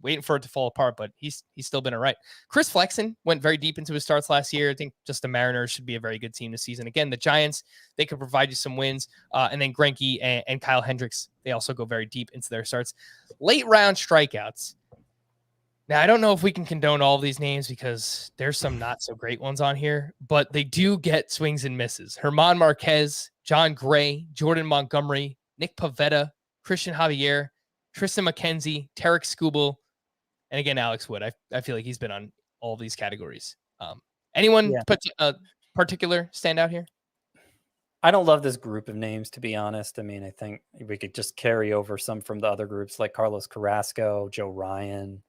waiting for it to fall apart, but he's still been all right. Chris Flexen went very deep into his starts last year. I think just the Mariners should be a very good team this season. Again, the Giants, they could provide you some wins. And then Greinke and Kyle Hendricks, they also go very deep into their starts. Late round strikeouts. Now, I don't know if we can condone all of these names because there's some not so great ones on here, but they do get swings and misses. Herman Marquez, John Gray, Jordan Montgomery, Nick Pivetta, Christian Javier, Tristan McKenzie, Tarek Skubal, and again, Alex Wood. I feel like he's been on all of these categories. Anyone particular stand out here? I don't love this group of names, to be honest. I mean, I think we could just carry over some from the other groups like Carlos Carrasco, Joe Ryan,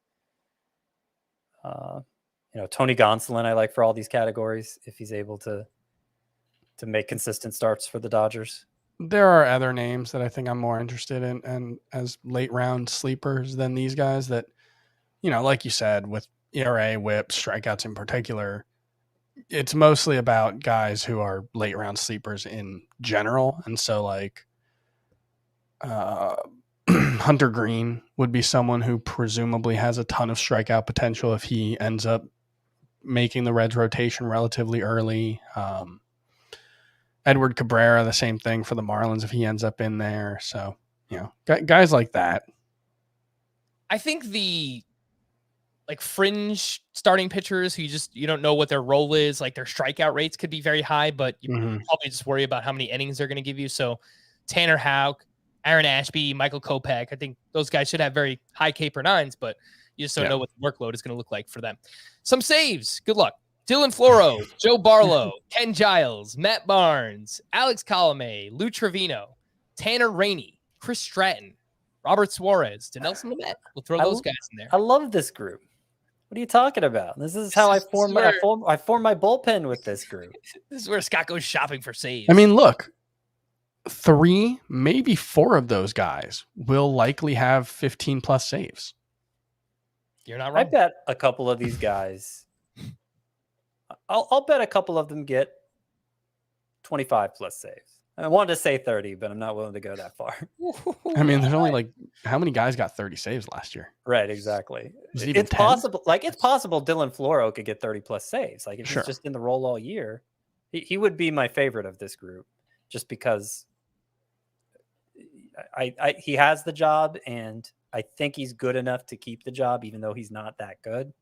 Tony Gonsolin I like for all these categories if he's able to make consistent starts for the Dodgers. There are other names that I think I'm more interested in and as late round sleepers than these guys that, like you said, with ERA, whip, strikeouts in particular, it's mostly about guys who are late round sleepers in general. And so like Hunter Green would be someone who presumably has a ton of strikeout potential if he ends up making the Reds rotation relatively early. Edward Cabrera, the same thing for the Marlins if he ends up in there. So, guys like that. I think the like fringe starting pitchers who you don't know what their role is, like their strikeout rates could be very high, but you probably just worry about how many innings they're going to give you. So Tanner Houck, Aaron Ashby, Michael Kopech, I think those guys should have very high K per nines, but you just don't know what the workload is going to look like for them. Some saves. Good luck. Dylan Floro, Joe Barlow, Ken Giles, Matt Barnes, Alex Colomé, Lou Trevino, Tanner Rainey, Chris Stratton, Robert Suarez, Denelson Lamet. We'll throw those guys in there. I love this group. What are you talking about? This is how I form my bullpen with this group. This is where Scott goes shopping for saves. I mean, look, 3, maybe 4 of those guys will likely have 15 plus saves. You're not wrong. I bet a couple of these guys. I'll bet a couple of them get 25 plus saves. I wanted to say 30, but I'm not willing to go that far. I mean, there's only like how many guys got 30 saves last year? Right, exactly. It's possible. Like it's possible Dylan Floro could get 30 plus saves. Like if Sure. he's just in the role all year, he would be my favorite of this group, just because he has the job, and I think he's good enough to keep the job, even though he's not that good.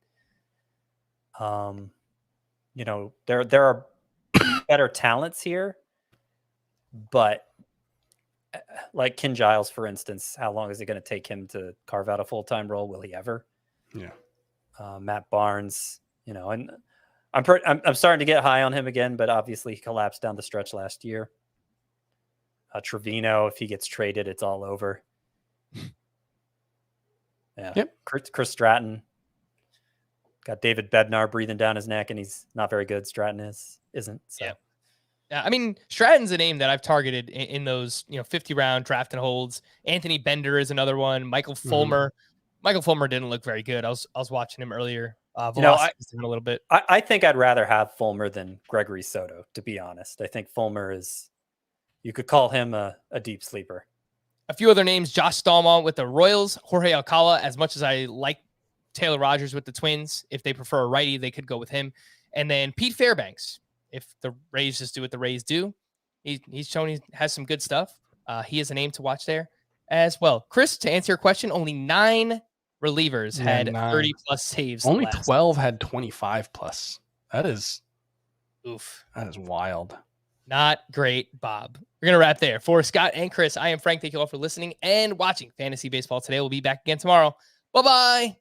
There are better talents here, but like Ken Giles, for instance, how long is it going to take him to carve out a full-time role? Will he ever? Yeah. Matt Barnes, and I'm starting to get high on him again, but obviously he collapsed down the stretch last year. Trevino, if he gets traded, it's all over. Yeah. Yep. Chris Stratton. Got David Bednar breathing down his neck, and he's not very good. Stratton isn't. So. Yeah. I mean, Stratton's a name that I've targeted in those 50-round draft and holds. Anthony Bender is another one. Michael Fulmer. Michael Fulmer didn't look very good. I was watching him earlier. Velocity's down a little bit. I think I'd rather have Fulmer than Gregory Soto, to be honest. I think Fulmer is, you could call him a deep sleeper. A few other names: Josh Stallman with the Royals, Jorge Alcala. As much as I like Taylor Rogers with the Twins, if they prefer a righty, they could go with him. And then Pete Fairbanks. If the Rays just do what the Rays do, he's shown he has some good stuff. He is a name to watch there as well. Chris, to answer your question, only 9 relievers had 30 plus saves. Only 12 had 25 plus. That is wild. Not great, Bob. We're going to wrap there. For Scott and Chris, I am Frank. Thank you all for listening and watching Fantasy Baseball Today. We'll be back again tomorrow. Bye-bye.